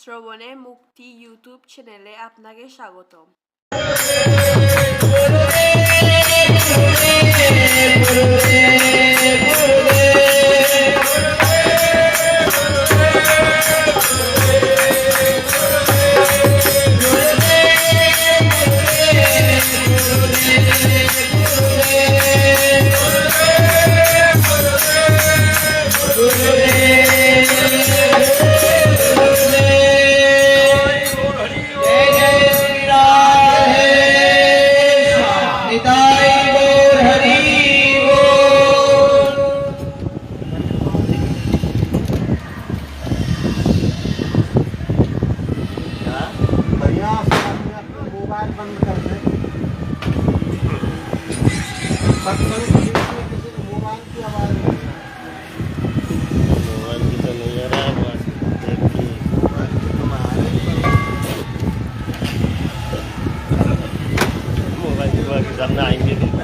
শ্রবণে মুক্তি ইউটিউব চ্যানেলে আপনাকে স্বাগতম। बंद कर दे। मोबाइल की आवाज मोबाइल की तो नहीं आ रहा है, बस देखिए मोबाइल की बात सामने आएंगे नहीं।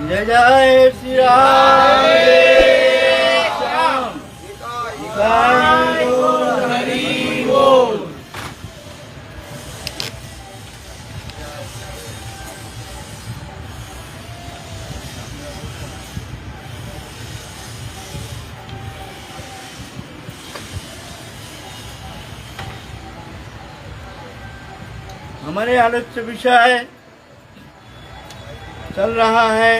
जय जय श्री राम। हरि बोल। हमारे आलोच्य विषय चल रहा है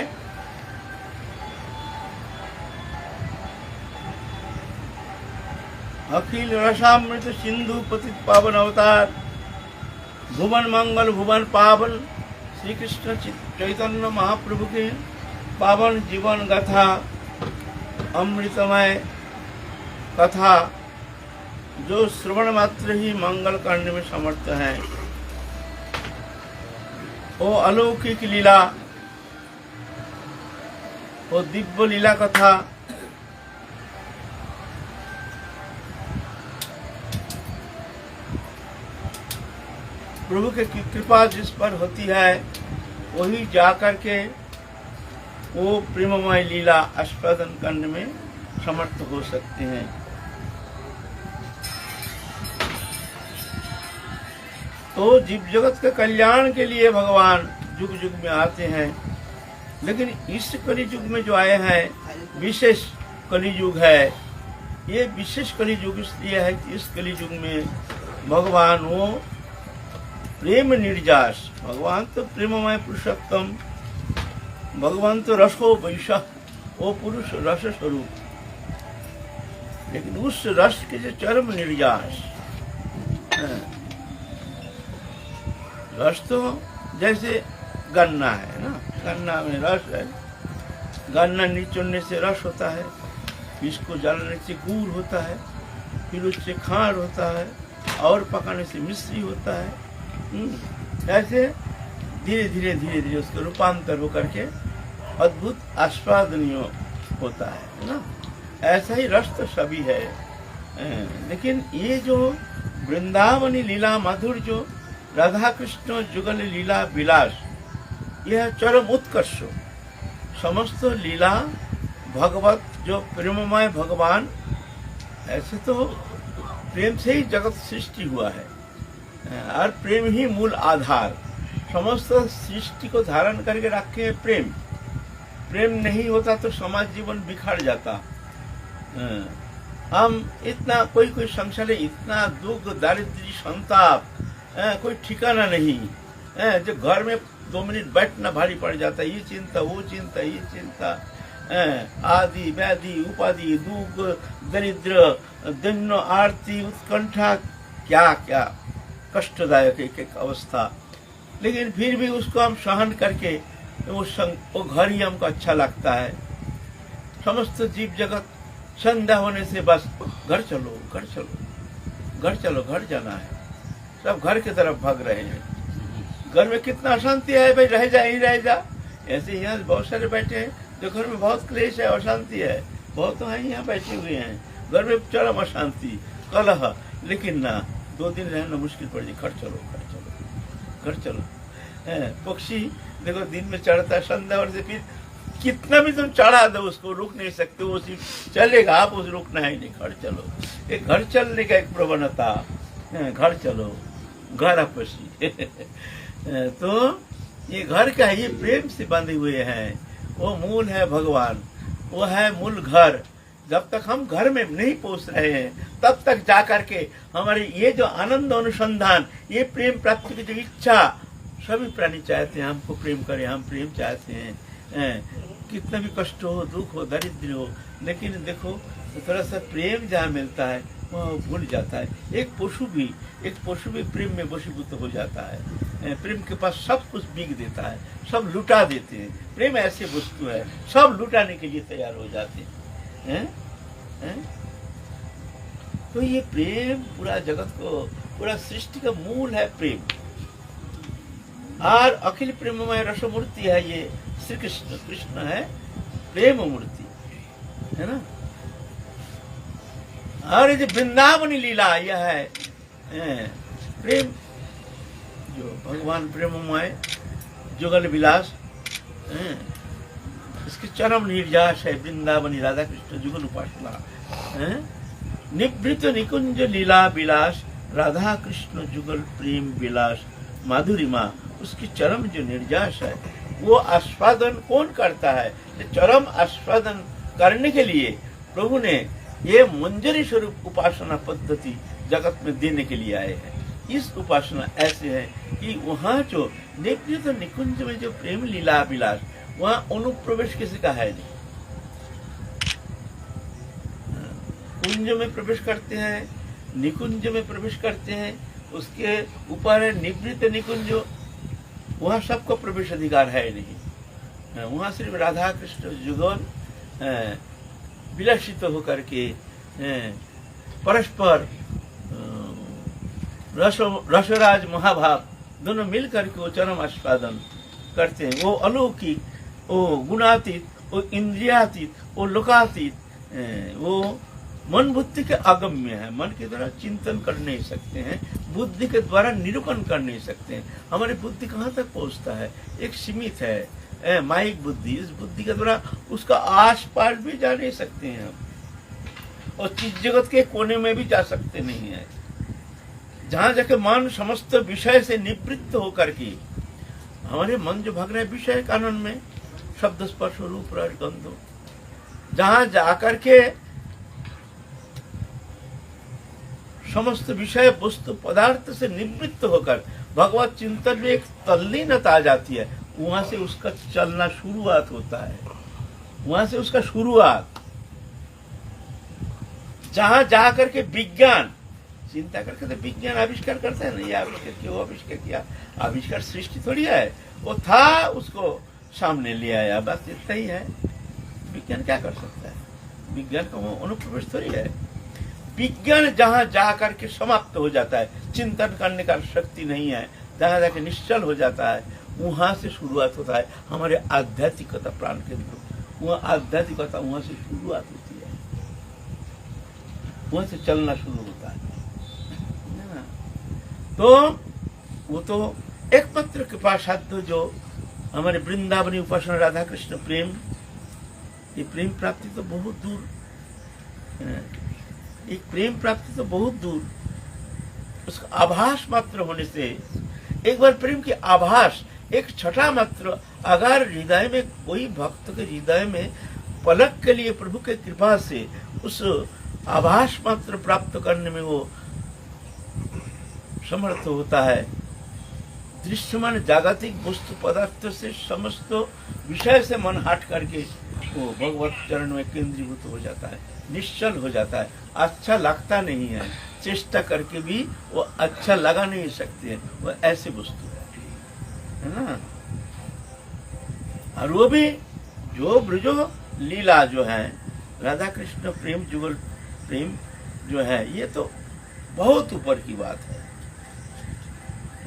अखिल रसामृत सिंधु पतित पावन अवतार भुवन मंगल भुवन पावन श्री कृष्ण चैतन्य महाप्रभु के पावन जीवन गाथा अमृतमय कथा जो श्रवण मात्र ही मंगल करने में समर्थ है। वो अलौकिक लीला, वो दिव्य लीला कथा प्रभु के कृपा जिस पर होती है वही जाकर के वो प्रेममय लीला आस्वादन करने में समर्थ हो सकते हैं। तो जीव जगत के कल्याण के लिए भगवान युग युग में आते हैं, लेकिन इस कलि युग में जो आए हैं विशेष कलि युग है। ये विशेष कलि युग इसलिए है कि इस कलि युग में भगवान वो प्रेम निर्जास, भगवान तो प्रेममय पुरुषोत्तम, भगवान तो रसो वैशा, वो पुरुष रस स्वरूप, लेकिन उस रस के जो चरम निर्जास, रस तो जैसे गन्ना है ना, गन्ना में रस है, गन्ना निचोड़ने से रस होता है, इसको जलाने से गुड़ होता है, फिर उससे खांड होता है और पकाने से मिश्री होता है। ऐसे धीरे धीरे धीरे धीरे उसका रूपांतर होकर के अद्भुत आस्वादनीय होता है ना। ऐसा ही रस तो सभी है, लेकिन ये जो वृंदावनी लीला माधुर्य जो राधा कृष्ण जुगल लीला विलास, यह चरम उत्कर्ष समस्त लीला भगवत जो प्रेममय भगवान, ऐसे तो प्रेम से ही जगत सृष्टि हुआ है और प्रेम ही मूल आधार, समस्त सृष्टि को धारण करके रखे प्रेम। प्रेम नहीं होता तो समाज जीवन बिखर जाता। हम इतना कोई संसार इतना दुख दारिद्र्य संताप कोई ठिकाना नहीं, जो घर में 2 मिनट बैठना भारी पड़ जाता है। ये चिंता, वो चिंता, ये चिंता, आदि व्याधि उपाधि दुख दरिद्र दिन आरती उत्कंठा, क्या क्या कष्टदायक एक एक अवस्था। लेकिन फिर भी उसको हम सहन करके वो घर ही हमको अच्छा लगता है। समस्त जीव जगत संध्या होने से बस घर चलो, घर चलो, घर चलो, घर जाना है, सब घर की तरफ भाग रहे हैं। घर में कितना अशांति है भाई, रह जा ही रह जा। ऐसे यहाँ बहुत सारे बैठे हैं जो घर में बहुत क्लेश है, अशांति है, बहुत तो है यहाँ बैठे हुए हैं घर में चरम अशांति कलह। लेकिन ना 2 दिन रहना मुश्किल पड़ जाए। घर चलो, घर चलो, घर चलो। पक्षी देखो दिन में चढ़ता है, संध्या और से फिर कितना भी तुम चढ़ा दो उसको रुक नहीं सकते, वो सिर्फ चलेगा, आप उस रुकना ही नहीं। घर चलो, एक घर चलने का एक प्रवणता, घर चलो, घर आपसी। तो ये घर का ये प्रेम से बंधे हुए हैं, वो मूल है भगवान, वो है मूल घर। जब तक हम घर में नहीं पहुंच रहे हैं तब तक जाकर के हमारे ये जो आनंद अनुसंधान, ये प्रेम प्राप्ति की जो इच्छा, सभी प्राणी चाहते हैं हमको प्रेम करें, हम प्रेम चाहते हैं। कितना भी कष्ट हो, दुख हो, दरिद्र हो, लेकिन देखो थोड़ा सा प्रेम जहाँ मिलता है वह भूल जाता है। एक पशु भी प्रेम में वशीभूत हो जाता है। प्रेम के पास सब कुछ बिक देता है, सब लुटा देते हैं। प्रेम ऐसी वस्तु है, सब लुटाने के लिए तैयार हो जाते हैं। तो ये प्रेम पूरा जगत को, पूरा सृष्टि का मूल है प्रेम। और अखिल प्रेममय रसमूर्ति है ये श्री कृष्ण। कृष्ण है प्रेम मूर्ति, है ना। और ये वृंदावनी लीला यह है प्रेम, जो भगवान प्रेममय जुगल विलास, इसकी चरम निर्यास है वृंदावनी राधा कृष्ण जुगल उपासना। निवृत्त निकुंज लीला विलास, राधा कृष्ण जुगल प्रेम विलास माधुरिमा, उसकी चरम जो निर्यास है वो आस्वादन कौन करता है? चरम आस्वादन करने के लिए प्रभु ने ये मंजरी स्वरूप उपासना पद्धति जगत में देने के लिए आए हैं। इस उपासना ऐसे है कि वहाँ जो निवृत्त निकुंज में जो प्रेम लीला विलास, वहाँ अनुप्रवेश किसी का है नहीं। कुंज में प्रवेश करते हैं, निकुंज में प्रवेश करते हैं, उसके ऊपर है निवृत्त निकुंज, वहाँ सबको प्रवेश अधिकार है नहीं। वहाँ सिर्फ राधा कृष्ण जुगल विलसित होकर के परस्पर रसराज महाभाव दोनों मिलकर के वो चरम आस्वादन करते हैं। वो अलौकिक, वो गुणातीत, वो इंद्रियातीत, वो लोकातीत, वो मन बुद्धि के अगम्य है। मन के द्वारा चिंतन कर नहीं सकते हैं, बुद्धि के द्वारा निरूपण कर नहीं सकते हैं। हमारी बुद्धि कहाँ तक पहुँचता है? एक सीमित है माइक बुद्धि। इस बुद्धि के द्वारा उसका आस पास भी जा नहीं सकते हैं हम, और चीज जगत के कोने में भी जा सकते नहीं है। जहाँ जाके मन समस्त विषय से निवृत्त होकर के, हमारे मन जो भाग रहे हैं विषय कानून में, शब्द स्पर्श रूप रस गंधो, जहाँ जाकर के समस्त विषय वस्तु पदार्थ से निवृत्त होकर भगवत चिंतन में एक तल्लीनता आ जाती है, वहां से उसका चलना शुरुआत होता है। वहां से उसका शुरुआत, जहां जाकर के विज्ञान चिंता करके, तो विज्ञान आविष्कार करता है ना, ये आविष्कार किया, वो आविष्कार किया। आविष्कार सृष्टि थोड़ी है, वो था उसको सामने ले आया, बस इतना ही है। विज्ञान क्या कर सकता है? विज्ञान का वो अनुप्रवेश थोड़ी है। विज्ञान जहां जाकर के समाप्त हो जाता है, चिंतन करने का शक्ति नहीं है, जहां जाके निश्चल हो जाता है, वहां से शुरुआत होता है हमारे आध्यात्मिकता प्राण केंद्र। वहाँ आध्यात्मिकता वहां से शुरुआत होती है, वहां से चलना शुरू होता है ना। तो वो तो एकमात्र कृपा साध्य जो हमारे वृंदावनी उपासना राधा कृष्ण प्रेम, ये प्रेम प्राप्ति तो बहुत दूर, एक प्रेम प्राप्ति तो बहुत दूर, उसका आभास मात्र होने से, एक बार प्रेम की आभास, एक छठा मात्र अगर हृदय में, कोई भक्त के हृदय में पलक के लिए प्रभु के कृपा से उस आभास मात्र प्राप्त करने में वो समर्थ होता है, दृश्यमान जागतिक वस्तु पदार्थ से समस्त विषय से मन हट करके वो भगवत चरण में केंद्रीभूत हो जाता है, निश्चल हो जाता है, अच्छा लगता नहीं है, चेष्टा करके भी वो अच्छा लगा नहीं सकते हैं, वो ऐसी वस्तु है ना। और वो भी जो ब्रजो लीला जो है, राधा कृष्ण प्रेम जुगल प्रेम जो है, ये तो बहुत ऊपर की बात है।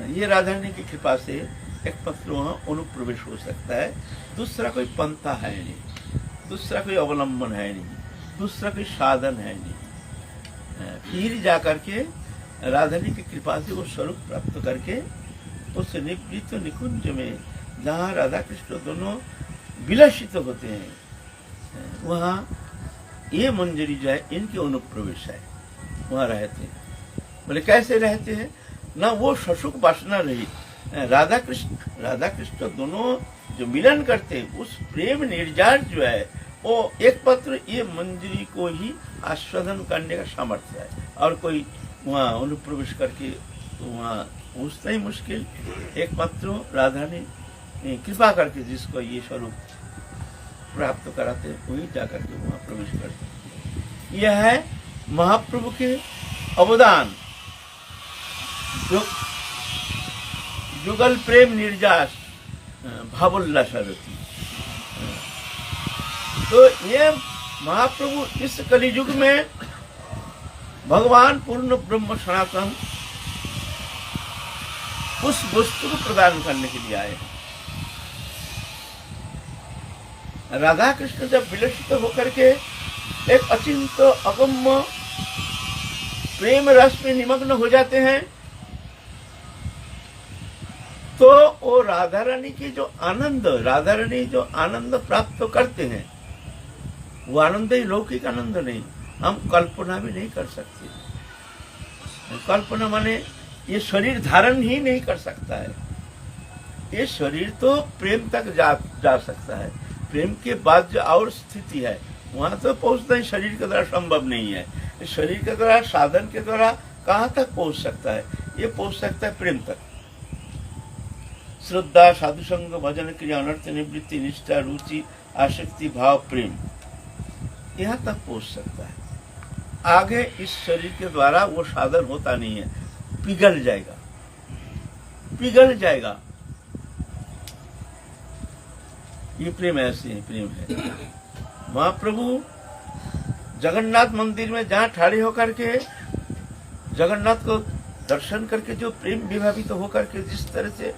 ये राधा रानी की कृपा से एक पत्र वहाँ अनुप्रवेश हो सकता है, दूसरा कोई पंथा है नहीं, दूसरा कोई अवलंबन है नहीं, दूसरा कोई साधन है नहीं। फिर जा करके राधा रानी की कृपा से वो स्वरूप प्राप्त करके उस निवृत्त निकुंज में जहाँ राधा कृष्ण दोनों विलसित होते हैं, वहाँ ये मंजरी जो है इनके अनुप्रवेश है, वहाँ रहते हैं। बोले कैसे रहते हैं ना, वो ससुख वासना रहित राधा कृष्ण दोनों जो मिलन करते हैं, उस प्रेम निर्जार जो है वो एक पत्र ये मंजरी को ही आस्वादन करने का सामर्थ्य है, और कोई वहाँ अनुप्रवेश करके वहाँ पहुँचना ही मुश्किल। एक पत्र राधा ने कृपा करके जिसको ये स्वरूप प्राप्त कराते हैं, वही जाकर के वहाँ प्रवेश करते हैं। यह है महाप्रभु के अवदान, जुगल प्रेम निर्जास भावोल्लासरती। तो ये महाप्रभु इस कलियुग में भगवान पूर्ण ब्रह्म सनातन उस वस्तु को प्रदान करने के लिए आए हैं। राधा कृष्ण जब विलसित होकर के एक अचिंत अगम्य प्रेम रस में निमग्न हो जाते हैं, तो वो राधा रानी की जो आनंद प्राप्त करते हैं, वो आनंद ही लौकिक आनंद नहीं, हम कल्पना भी नहीं कर सकते। कल्पना माने ये शरीर धारण ही नहीं कर सकता है। ये शरीर तो प्रेम तक जा सकता है, प्रेम के बाद जो और स्थिति है वहां तो पहुंचना ही शरीर के द्वारा संभव नहीं है। शरीर के द्वारा साधन के द्वारा कहाँ तक पहुंच सकता है? ये पहुंच सकता है प्रेम तक। श्रद्धा, साधु संग, भजन क्रिया, अनर्थ निवृत्ति, निष्ठा, रुचि, आसक्ति, भाव, प्रेम, यहाँ तक पहुंच सकता है। आगे इस शरीर के द्वारा वो साधन होता नहीं है, पिघल जाएगा। ये प्रेम ऐसे है, प्रेम है। महाप्रभु जगन्नाथ मंदिर में जहाँ ठाड़े होकर के जगन्नाथ को दर्शन करके जो प्रेम विभावित होकर के जिस तरह से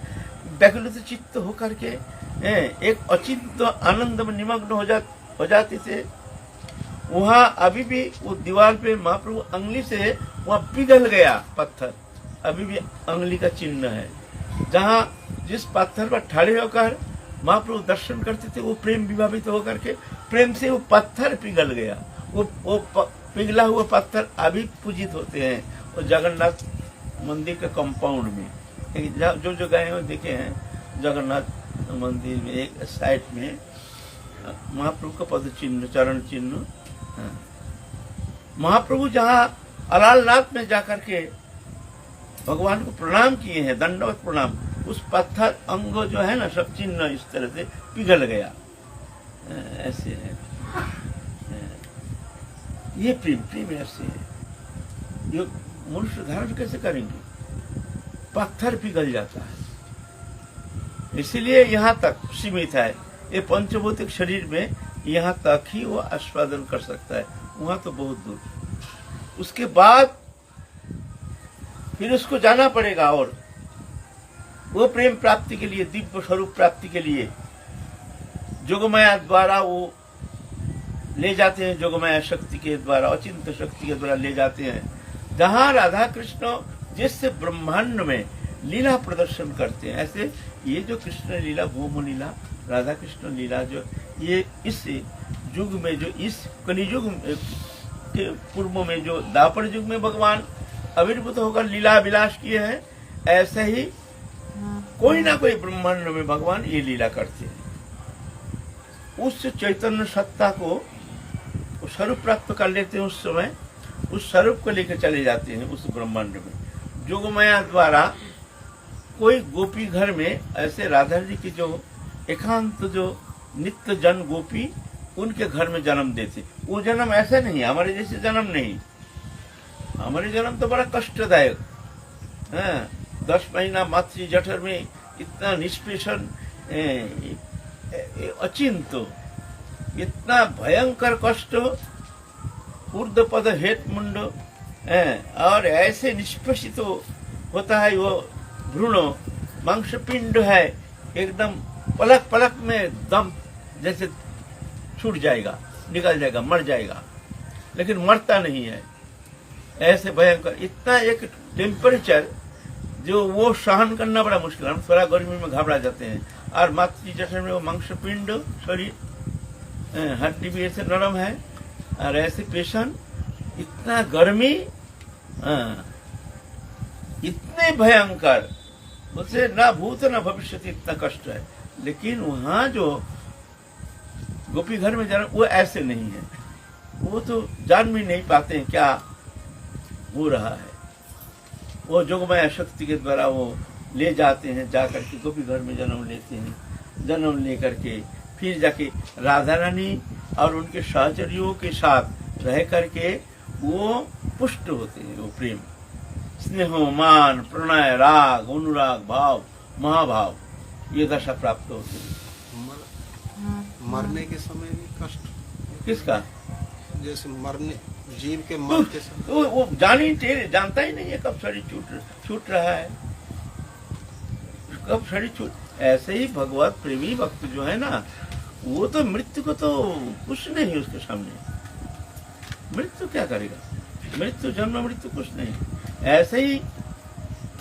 व्याकुलित चित्त होकर के एक अचिंत आनंद में निमग्न हो जाते थे, वहाँ अभी भी वो दीवार पे महाप्रभु अंगुली से वहाँ पिघल गया पत्थर, अभी भी अंगुली का चिन्ह है। जहाँ जिस पत्थर पर ठाड़े होकर महाप्रभु दर्शन करते थे, वो प्रेम विभावित होकर के प्रेम से वो पत्थर पिघल गया। वो पिघला हुआ पत्थर अभी पूजित होते हैं वो जगन्नाथ मंदिर के कंपाउंड में। जो गए हो देखे हैं जगन्नाथ मंदिर में एक साइड में महाप्रभु का पद चिन्ह, चरण चिन्ह। महाप्रभु जहाँ अलालनाथ में जाकर के भगवान को प्रणाम किए हैं, दंडवत प्रणाम, उस पत्थर अंग जो है ना सब चिन्ह इस तरह से पिघल गया। ऐसे है ये प्रेम ऐसे है। जो मनुष्य धारण कैसे करेंगे? पत्थर पिघल जाता है। इसलिए यहाँ तक सीमित है ये पंचभौतिक शरीर में, यहाँ तक ही वो आस्वादन कर सकता है, वहाँ तो बहुत दूर। उसके बाद फिर उसको जाना पड़ेगा, और वो प्रेम प्राप्ति के लिए, दिव्य स्वरूप प्राप्ति के लिए जोगमाया द्वारा वो ले जाते हैं, जोगमाया शक्ति के द्वारा, अचिंत शक्ति के द्वारा ले जाते हैं। जहाँ राधा कृष्ण जिस ब्रह्मांड में लीला प्रदर्शन करते हैं, ऐसे ये जो कृष्ण लीला, भूम लीला, राधा कृष्ण लीला, जो ये इस युग में, जो इस कलियुग के पूर्व में, जो दापर युग में भगवान आविर्भूत होकर लीला विलास किए हैं, ऐसे ही कोई ना कोई ब्रह्मांड में भगवान ये लीला करते हैं। उस चैतन्य सत्ता को स्वरूप प्राप्त कर लेते हैं, उस समय उस स्वरूप को लेकर चले जाते हैं उस ब्रह्मांड में। जोगमाया द्वारा कोई गोपी घर में ऐसे राधा जी की जो एकांत जो नित्य जन गोपी उनके घर में जन्म देते, वो जन्म ऐसा नहीं, हमारे जैसे जन्म नहीं। हमारे जन्म तो बड़ा कष्टदायक है। 10 महीना मातृ जठर में इतना निष्पेषण, अचिंत, इतना भयंकर कष्ट, ऊर्ध्व पद हेट मुंड, और ऐसे निष्पेषित होता है वो भ्रूण, मांसपिंड है, एकदम पलक पलक में दम जैसे छूट जाएगा, निकल जाएगा, मर जाएगा, लेकिन मरता नहीं है। ऐसे भयंकर इतना एक टेम्परेचर जो वो सहन करना बड़ा मुश्किल है। हम थोड़ा गर्मी में घबरा जाते हैं, और मातृ जठर में वो मांसपिंड शरीर, हड्डी भी ऐसे नरम है, और ऐसे पेशेंट, इतना गर्मी, इतने भयंकर, उससे ना भूत ना भविष्य, इतना कष्ट है। लेकिन वहाँ जो गोपी घर में जाना, वो ऐसे नहीं है। वो तो जान भी नहीं पाते हैं क्या हो रहा है। वो जोगमाया शक्ति के द्वारा वो ले जाते हैं, जा करके गोपी घर में जन्म लेते हैं। जन्म लेकर के फिर जाके राधा रानी और उनके सहचर्यों के साथ रह करके वो पुष्ट होते हैं। वो प्रेम, स्नेह, मान, प्रणय, राग, अनुराग, भाव, महाभाव, ये दशा प्राप्त होती है। मरने के समय भी कष्ट किसका? जैसे मरने, जीव के मर के समय वो जानता ही नहीं है कब शरीर छूट रहा है, कब शरीर छूट। ऐसे ही भगवत प्रेमी भक्त जो है ना, वो तो मृत्यु को तो कुछ नहीं उसके सामने। मृत्यु क्या करेगा? मृत्यु, जन्म मृत्यु कुछ नहीं। ऐसे ही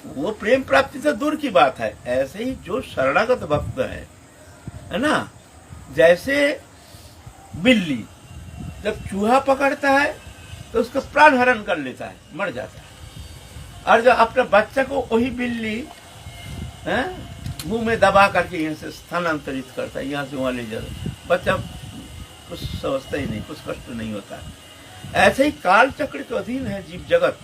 वो प्रेम प्राप्ति तो दूर की बात है। ऐसे ही जो शरणागत भक्त है ना, जैसे बिल्ली जब चूहा पकड़ता है तो उसका प्राण हरण कर लेता है, मर जाता है, और जब अपने बच्चा को वही बिल्ली मुंह में दबा करके यहाँ से स्थानांतरित करता है, यहाँ से वहां ले जाता, बच्चा कुछ समझता ही नहीं, कुछ कष्ट नहीं होता है। ऐसे ही काल चक्र के अधीन है जीव जगत।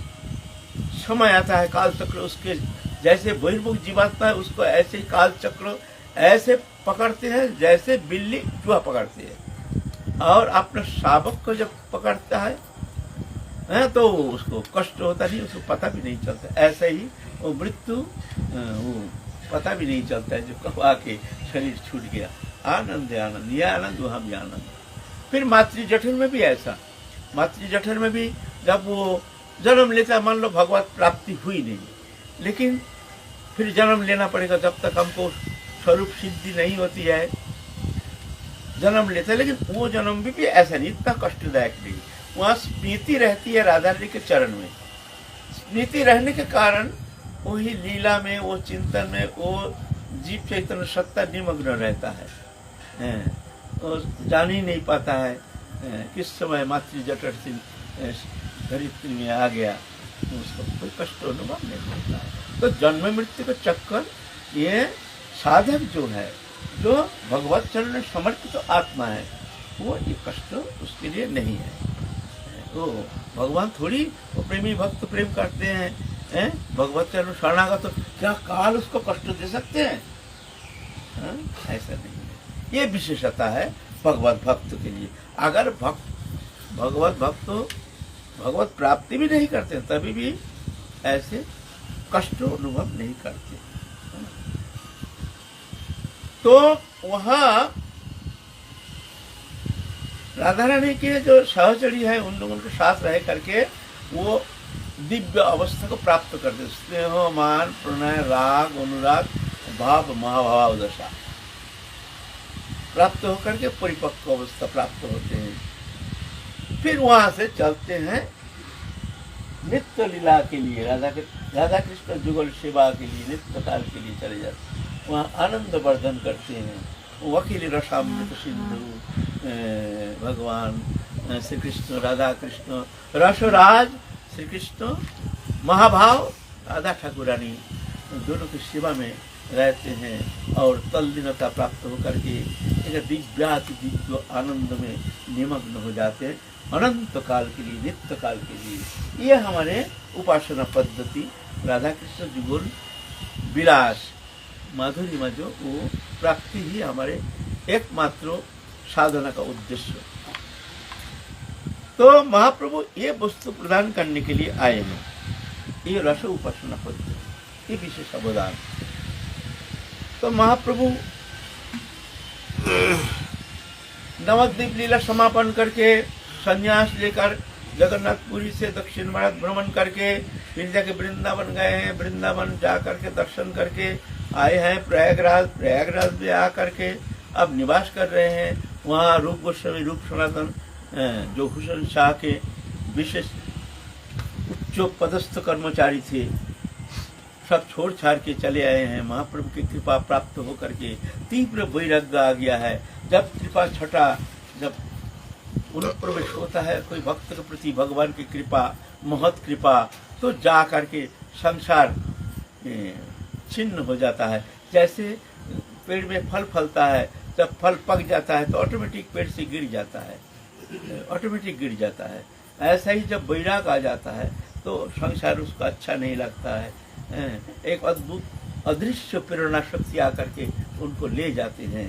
समय आता है, काल चक्र उसके जैसे बहिर्मुख जीवात्मा है, उसको ऐसे ही काल चक्र ऐसे पकड़ते हैं जैसे बिल्ली चूहा पकड़ती है। और अपने शावक को जब पकड़ता है तो उसको कष्ट होता नहीं, उसको पता भी नहीं चलता। ऐसे ही वो मृत्यु, वो पता भी नहीं चलता है, जो कब आके शरीर छूट गया। आनंद आनंद, यह आनंद वहां भी आनंद। फिर मातृ जठर में भी ऐसा, मातृ जठर में भी जब वो जन्म लेता, मान लो भगवत प्राप्ति हुई नहीं, लेकिन फिर जन्म लेना पड़ेगा। जब तक हमको स्वरूप सिद्धि नहीं होती है, जन्म लेता है। लेकिन वो जन्म भी ऐसा नहीं, इतना कष्टदायक नहीं। वहाँ स्मृति रहती है राधा जी के चरण में। स्मृति रहने के कारण वही लीला में, वो चिंतन में, वो जीव चैतन्य सत्ता निमग्न रहता है। तो जान ही नहीं पाता है किस समय मातृ जठर से धरित्री में आ गया, तो उसको कोई कष्ट अनुभव नहीं होता है। तो जन्म मृत्यु का चक्कर, ये साधक जो है, जो भगवत चरण में समर्पित तो आत्मा है, वो ये कष्ट उसके लिए नहीं है। तो भगवान थोड़ी वो प्रेमी भक्त प्रेम करते हैं, भगवत चरण में शरणागत, तो क्या काल उसको कष्ट दे सकते हैं? ऐसा नहीं है। ये विशेषता है भगवत भक्त के लिए। अगर भगवत भक्त भगवत प्राप्ति भी नहीं करते, तभी भी ऐसे कष्ट अनुभव नहीं करते। तो वहां राधा रानी के जो सहचरी है, उन लोगों के साथ रह करके वो दिव्य अवस्था को प्राप्त करते। स्नेह, मान, प्रणय, राग, अनुराग, भाव, महाभाव दशा प्राप्त होकर के परिपक्व अवस्था प्राप्त होते हैं। फिर वहां से चलते हैं नित्य लीला के लिए, राधा कृष्ण जुगल सेवा के लिए, नित्य काल के लिए चले जाते हैं। वहाँ आनंद वर्धन करते हैं। वकील रसामृत सिंधु भगवान श्री कृष्ण, राधा कृष्ण, रसराज श्री कृष्ण, महाभाव राधा ठाकुरानी, दोनों की सेवा में रहते हैं और तल्लीनता प्राप्त होकर के एक दिव्याति दिव्य आनंद में निमग्न हो जाते हैं, अनंत काल के लिए, नित्य काल के लिए। ये हमारे उपासना पद्धति राधा कृष्ण जुगल विलास माधुरिमा जो वो प्राप्ति ही हमारे एकमात्र साधना का उद्देश्य। तो महाप्रभु ये वस्तु प्रदान करने के लिए आए हैं, ये रस उपासना पद्धति, ये विशेष अवदान। तो महाप्रभु नवद्वीप लीला समापन करके संन्यास लेकर जगन्नाथपुरी से दक्षिण भारत भ्रमण करके फिर जाके वृंदावन गए हैं, वृंदावन जा करके दर्शन करके आए हैं प्रयागराज, प्रयागराज में आ करके अब निवास कर रहे हैं। वहाँ रूप गोस्वामी रूप सनातन जो हुसैन शाह के विशेष उच्च पदस्थ कर्मचारी थे, सब छोड़ छाड़ के चले आए हैं। महाप्रभु की कृपा प्राप्त होकर के तीव्र वैराग्य आ गया है। जब कृपा छटा, जब अनुप्रवेश होता है कोई भक्त के प्रति भगवान की कृपा, महत कृपा, तो जा करके संसार छिन्न हो जाता है। जैसे पेड़ में फल फलता है, जब फल पक जाता है तो ऑटोमेटिक पेड़ से गिर जाता है, ऑटोमेटिक गिर जाता है। ऐसा ही जब वैराग आ जाता है तो संसार उसको अच्छा नहीं लगता है। एक अद्भुत अदृश्य प्रेरणा शक्ति आकर के उनको ले जाते हैं।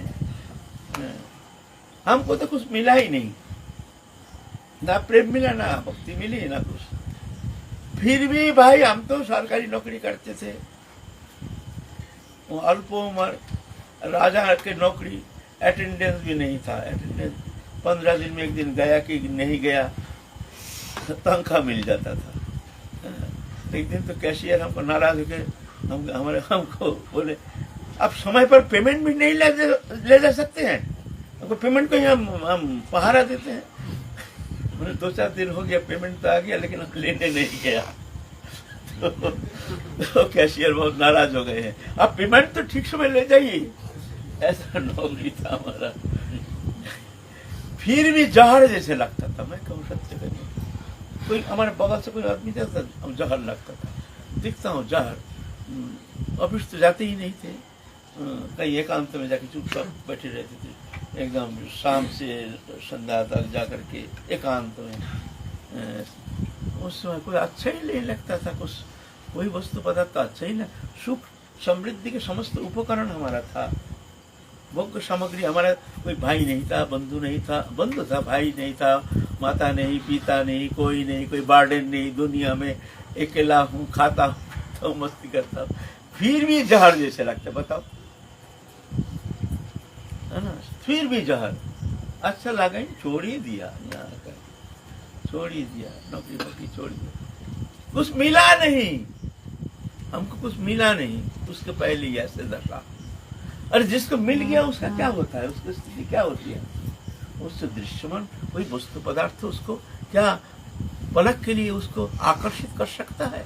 हमको तो कुछ मिला ही नहीं, ना प्रेम मिला, ना भक्ति मिली, ना कुछ। फिर भी भाई हम तो सरकारी नौकरी करते थे, वो अल्प उम्र राजा के नौकरी, अटेंडेंस भी नहीं था। अटेंडेंस 15 दिन में एक दिन गया कि नहीं गया, तनख्वाह मिल जाता था। एक दिन तो कैशियर हमको नाराज होकर हमको बोले, आप समय पर पेमेंट भी नहीं ले जा सकते हैं, हमको पेमेंट को ही हम पहारा देते हैं। मैंने 2-4 दिन हो गया, पेमेंट तो आ गया लेकिन हम लेने नहीं गया। तो कैशियर बहुत नाराज हो गए हैं, आप पेमेंट तो ठीक समय ले जाइए। ऐसा नौकरी था हमारा। फिर भी जहर जैसे लगता था। मैं कहूँ सत्य करिए, कोई हमारे बगल से कोई आदमी जाता था, जहर लगता था। दिखता हूँ जहर। ऑफिस तो जाते ही नहीं थे, कहीं एकांत में जाके चुपचाप बैठे रहते थे, एकदम शाम से संध्या तक जाकर के एकांत में। उस समय कोई अच्छा ही नहीं लगता था, कुछ कोई वस्तु पदार्थ अच्छा ही ना। सुख समृद्धि के समस्त उपकरण हमारा था, भोग्य सामग्री। हमारा कोई भाई नहीं था, बंधु नहीं था, बंधु था, भाई नहीं था, माता नहीं, पिता नहीं, कोई बर्डन नहीं। दुनिया में अकेला हूँ, खाता हूँ तो मस्ती करता हूँ, फिर भी जहर जैसे लगता। बताओ, है ना? फिर भी जहर अच्छा लगा ही, छोड़ ही दिया। यहाँ आकर छोड़ ही दिया, नौकरी वोकरी छोड़ दिया। कुछ मिला नहीं हमको, कुछ मिला नहीं। उसके पहले ही ऐसे दशा। अरे जिसको मिल गया उसका क्या होता है, उसकी स्थिति क्या होती है? उससे दृश्यमान कोई वस्तु पदार्थ उसको क्या पलक के लिए उसको आकर्षित कर सकता है?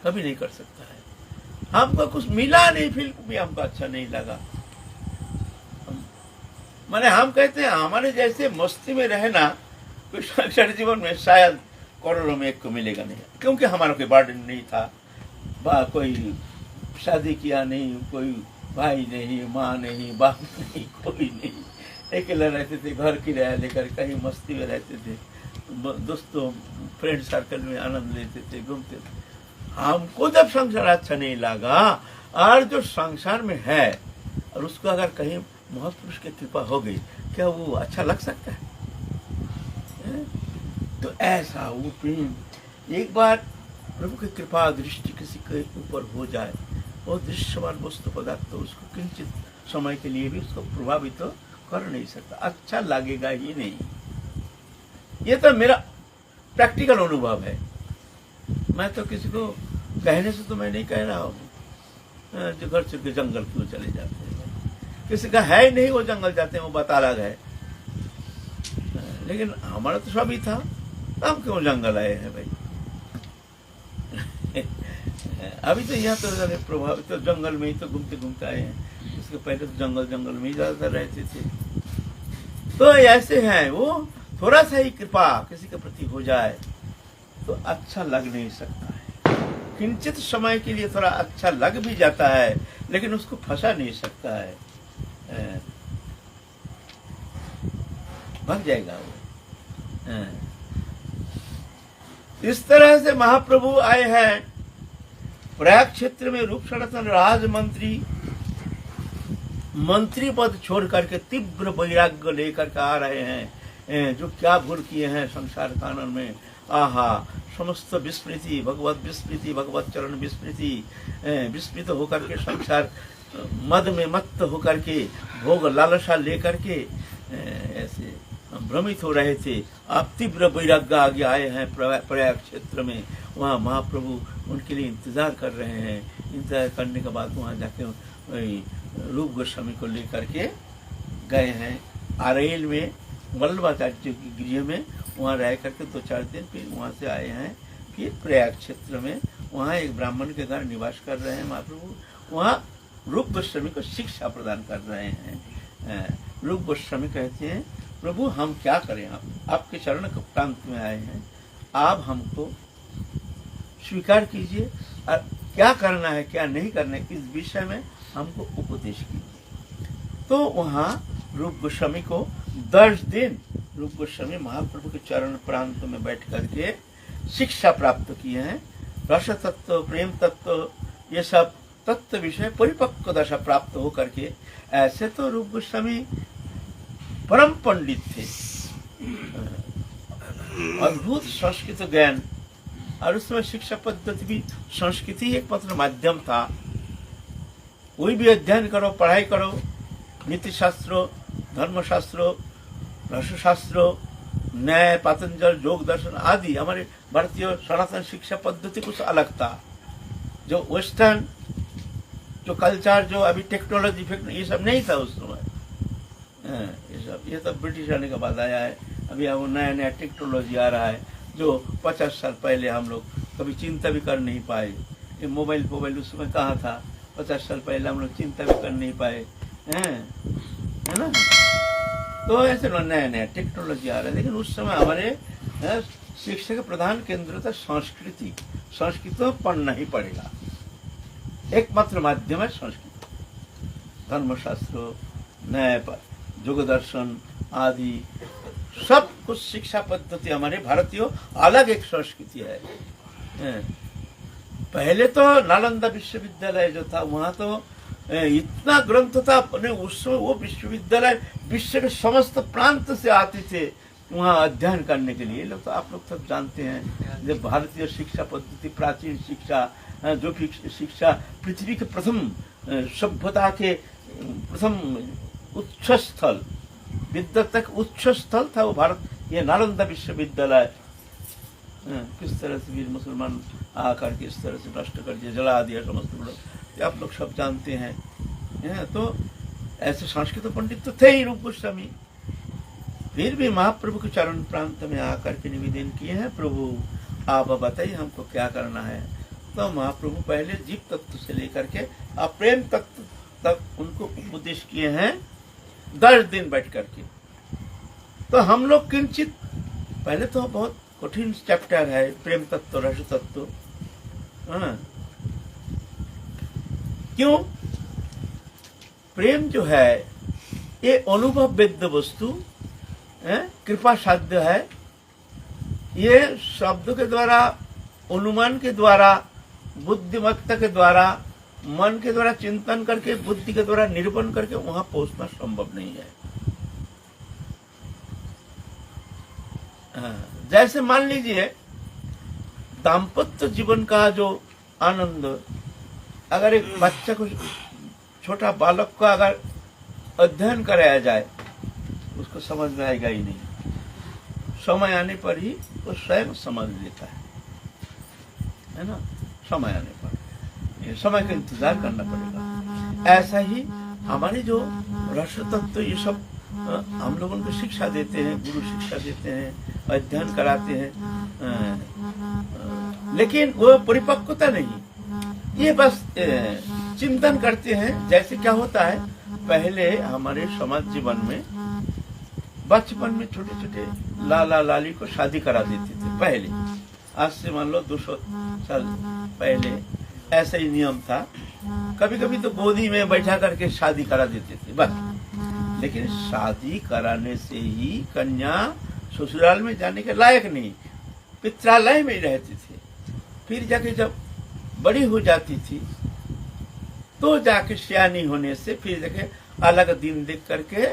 कभी नहीं कर सकता है। हमको कुछ मिला नहीं, फिर भी हमको अच्छा नहीं लगा। माने हम कहते हैं हमारे जैसे मस्ती में रहना कोई संसार जीवन में शायद करोड़ों में एक को मिलेगा नहीं, क्योंकि हमारा कोई बर्डन नहीं था, कोई शादी किया नहीं, कोई भाई नहीं, माँ नहीं, बाप नहीं, कोई नहीं। अकेले रहते थे, घर किराया लेकर कहीं मस्ती में रहते थे, दोस्तों फ्रेंड सर्कल में आनंद लेते थे, घूमते थे। हमको जब संसार अच्छा नहीं लगा, और जो संसार में है और उसको अगर कहीं महापुरुष की कृपा हो गई, क्या वो अच्छा लग सकता है? तो ऐसा वो प्रेम, एक बार प्रभु की कृपा दृष्टि किसी के ऊपर हो जाए, वो दृश्यमान वस्तु पदार्थ तो उसको किंचित समय के लिए भी उसको प्रभावित तो कर नहीं सकता, अच्छा लगेगा ही नहीं। ये तो मेरा प्रैक्टिकल अनुभव है। मैं तो किसी को कहने से तो मैं नहीं कह रहा हूँ जो घर छोड़ के जंगल क्यों चले जाते हैं। किसी का है नहीं वो जंगल जाते हैं, वो बात अलग है। लेकिन हमारा तो सभी था, हम क्यों जंगल आए हैं भाई? अभी तो यहाँ तो प्रभावित तो जंगल में ही तो घूमते घूमते आए हैं। उसके पहले तो जंगल में ही ज्यादातर रहते थे। तो ऐसे हैं वो, थोड़ा सा ही कृपा किसी के प्रति हो जाए तो अच्छा लग नहीं सकता है। किंचित समय के लिए थोड़ा अच्छा लग भी जाता है, लेकिन उसको फंसा नहीं सकता है, भाग जाएगा वो। इस तरह से महाप्रभु आए हैं प्रयाग क्षेत्र में रूप सनातन राजमंत्री मंत्री पद छोड़ करके तीव्र वैराग्य लेकर के आ रहे हैं। जो क्या भूल किए हैं संसार कानन में, आहा, समस्त विस्मृति, भगवत विस्मृति, भगवत चरण विस्मृति, विस्मृत होकर के संसार मद में मत्त होकर के भोग लालसा लेकर के ऐसे भ्रमित हो रहे थे। आप तीव्र वैराग्य आगे आए हैं प्रयाग क्षेत्र में, वहाँ महाप्रभु उनके लिए इंतजार कर रहे हैं। इंतजार करने के बाद वहाँ जाके वही रूप गोस्वामी को लेकर के गए हैं आरेल में, वल्लभाचार्य की गृह में, वहाँ रह करके 2-4 दिन, फिर वहाँ से आए हैं फिर प्रयाग क्षेत्र में। वहाँ एक ब्राह्मण के घर निवास कर रहे हैं महाप्रभु, वहाँ रूप गोस्वामी को शिक्षा प्रदान कर रहे हैं। रूप गोस्वामी कहते हैं, प्रभु हम क्या करें, आपके चरण के प्रांत में आए हैं, आप हमको स्वीकार कीजिए और क्या करना है क्या नहीं करना है इस विषय में हमको उपदेश कीजिए। तो वहाँ रूप गोस्वामी को 10 दिन रूप गोस्वामी महाप्रभु के चरण प्रांत में बैठ करके शिक्षा प्राप्त किए हैं। रस तत्व, प्रेम तत्व, ये सब तत्व विषय परिपक्व दशा प्राप्त हो करके, ऐसे तो रूप गोस्वामी परम पंडित थे, अद्भुत संस्कृत ज्ञान, और उस समय शिक्षा पद्धति भी संस्कृत ही एकमात्र माध्यम था। कोई भी अध्ययन करो, पढ़ाई करो, नीति शास्त्रों, धर्मशास्त्रों, रसशास्त्रों, न्याय, पातंजल, योग दर्शन आदि, हमारे भारतीय सनातन शिक्षा पद्धति कुछ अलग था। जो वेस्टर्न जो कल्चर, जो अभी टेक्नोलॉजी, ये सब नहीं था उस समय। ये सब ब्रिटिश आने के बाद आया है। अभी वो नया नया टेक्नोलॉजी आ रहा है जो 50 साल पहले हम लोग कभी चिंता भी कर नहीं पाए। ये मोबाइल उस समय कहाँ था, 50 साल पहले हम लोग चिंता भी कर नहीं पाए, है ना। तो ऐसे नया नया टेक्नोलॉजी आ रहा है, लेकिन उस समय हमारे शिक्षा का प्रधान केंद्र था संस्कृति। संस्कृत तो पढ़ना ही पड़ेगा, एकमात्र माध्यम है संस्कृत। धर्मशास्त्र, न्याय, योग दर्शन आदि सब कुछ शिक्षा पद्धति हमारे भारतीय अलग एक संस्कृति है। पहले तो नालंदा विश्वविद्यालय जो था, वहाँ तो इतना ग्रंथ था, अपने उस वो विश्वविद्यालय विश्व के समस्त प्रांत से आते थे वहाँ अध्ययन करने के लिए। लोग तो आप लोग सब जानते हैं, जब भारतीय शिक्षा पद्धति, प्राचीन शिक्षा, जो शिक्षा पृथ्वी के प्रथम सभ्यता के प्रथम उच्च स्थल, विद्या तक उच्च स्थल था वो भारत, ये नालंदा विश्वविद्यालय। किस तरह से वीर मुसलमान आकर के इस तरह से नष्ट कर दिया, जला दिया समस्त लोग, आप लोग सब जानते हैं। तो ऐसे संस्कृत पंडित तो थे ही रूप गोस्वामी। फिर भी महाप्रभु के चरण प्रांत में आकर के निवेदन किए हैं, प्रभु आप बताइए हमको क्या करना है। तो महाप्रभु पहले जीव तत्व से लेकर के प्रेम तत्व तक उनको उपदेश किए हैं 10 दिन बैठ करके। तो हम लोग किंचित, पहले तो बहुत कठिन चैप्टर है प्रेम तत्व, रस तत्व। क्यों? प्रेम जो है ये अनुभव वेद्य वस्तु, कृपा साध्य है। ये शब्द के द्वारा, अनुमान के द्वारा, बुद्धिमत्ता के द्वारा, मन के द्वारा चिंतन करके, बुद्धि के द्वारा निरूपण करके वहां पहुंचना संभव नहीं है। जैसे मान लीजिए दाम्पत्य जीवन का जो आनंद, अगर एक बच्चा को, छोटा बालक को अगर अध्ययन कराया जाए, उसको समझ में आएगा ही नहीं। समय आने पर ही वो स्वयं समझ लेता है ना। समय आने पर, समय का इंतजार करना पड़ेगा। ऐसा ही हमारे जो रस तत्व, ये सब हम लोग उनको शिक्षा देते हैं, गुरु शिक्षा देते हैं, अध्ययन कराते हैं, लेकिन वो परिपक्वता नहीं, ये बस चिंतन करते हैं। जैसे क्या होता है, पहले हमारे समाज जीवन में बचपन में छोटे छोटे लाला लाली को शादी करा देते थे पहले। आज से मान लो 200 साल पहले ऐसा ही नियम था। कभी कभी तो गोदी में बैठा करके शादी करा देते थे बस। लेकिन शादी कराने से ही कन्या ससुराल में जाने के लायक नहीं, पित्रालय में ही रहते थे। फिर जाके जब बड़ी हो जाती थी तो जाके सियानी होने से फिर जाके अलग दिन देख करके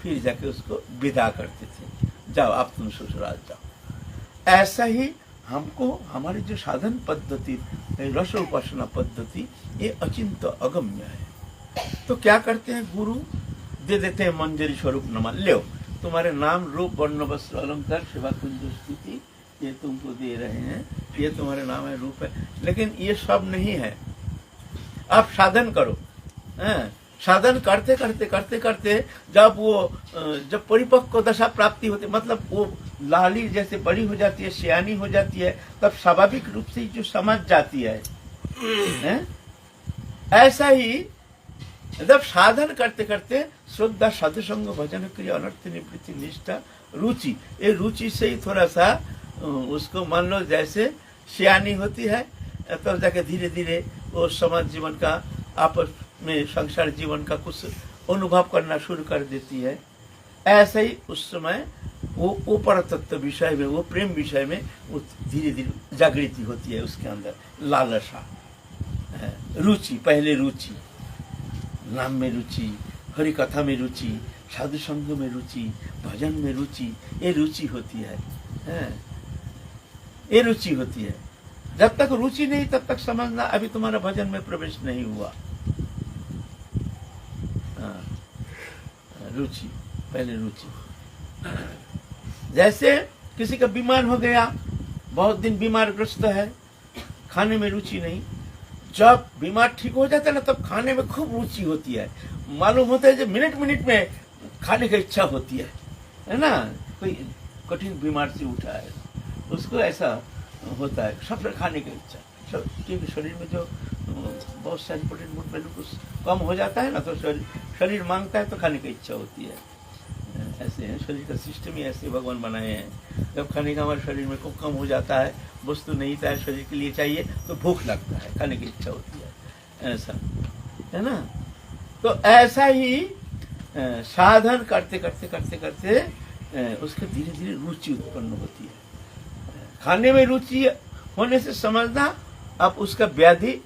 फिर जाके उसको विदा करते थे, जाओ अब तुम ससुराल जाओ। ऐसा ही हमको हमारी जो साधन पद्धति रस उपासना पद्धति ये अचिंत अगम्य है। तो क्या करते हैं, गुरु दे देते हैं मंजरी स्वरूप नमा, लो तुम्हारे नाम रूप वर्ण वस्त्र अलंकार सेवा कुंज स्थिति ये तुमको दे रहे हैं, ये तुम्हारे नाम है रूप है, लेकिन ये सब नहीं है। आप साधन करो, साधन करते करते करते करते जब परिपक्व दशा प्राप्ति होती, मतलब वो लाली जैसे बड़ी हो जाती है, सियानी हो जाती है, तब स्वाभाविक रूप से जो समझ जाती है, ऐसा ही जब साधन करते करते श्रद्धा साधुसंग भजन क्रिया अनर्थ निवृत्ति निष्ठा रुचि, ये रुचि से ही थोड़ा सा उसको मान लो जैसे सियानी होती है, तब जाके धीरे धीरे वो समाज जीवन का आपस में संसार जीवन का कुछ अनुभव करना शुरू कर देती है। ऐसे ही उस समय वो परतत्व विषय में, वो प्रेम विषय में वो धीरे धीरे जागृति होती है उसके अंदर, लालसा, रुचि, पहले रुचि, नाम में रुचि, हरि कथा में रुचि, साधु संग में रुचि, भजन में रुचि, ये रुचि होती है, ये रुचि होती है। जब तक रुचि नहीं तब तक समझना अभी तुम्हारा भजन में प्रवेश नहीं हुआ। रुचि, पहले रुचि। जैसे किसी का बीमार हो गया, बहुत दिन बीमार ग्रस्त है, खाने में रुचि नहीं, जब बीमार ठीक हो जाता है ना तब खाने में खूब रुचि होती है, मालूम होता है जो मिनट मिनट में खाने की इच्छा होती है ना। कोई कठिन बीमार से उठा है उसको ऐसा होता है, सब खाने की इच्छा, सब, क्योंकि शरीर में जो बहुत सारी प्रोटीन वैल्यू कुछ कम हो जाता है ना, तो शरीर मांगता है तो खाने की इच्छा होती है। ऐसे है शरीर का सिस्टम ही ऐसे भगवान बनाए हैं। जब खाने का हमारे शरीर में को कम हो जाता है, वस्तु नहीं था शरीर के लिए चाहिए, तो भूख लगता है, खाने की इच्छा होती है, ऐसा है ना। तो ऐसा ही साधन करते करते करते करते उसके धीरे धीरे रुचि उत्पन्न होती है। खाने में रुचि होने से समझना अब उसका व्याधि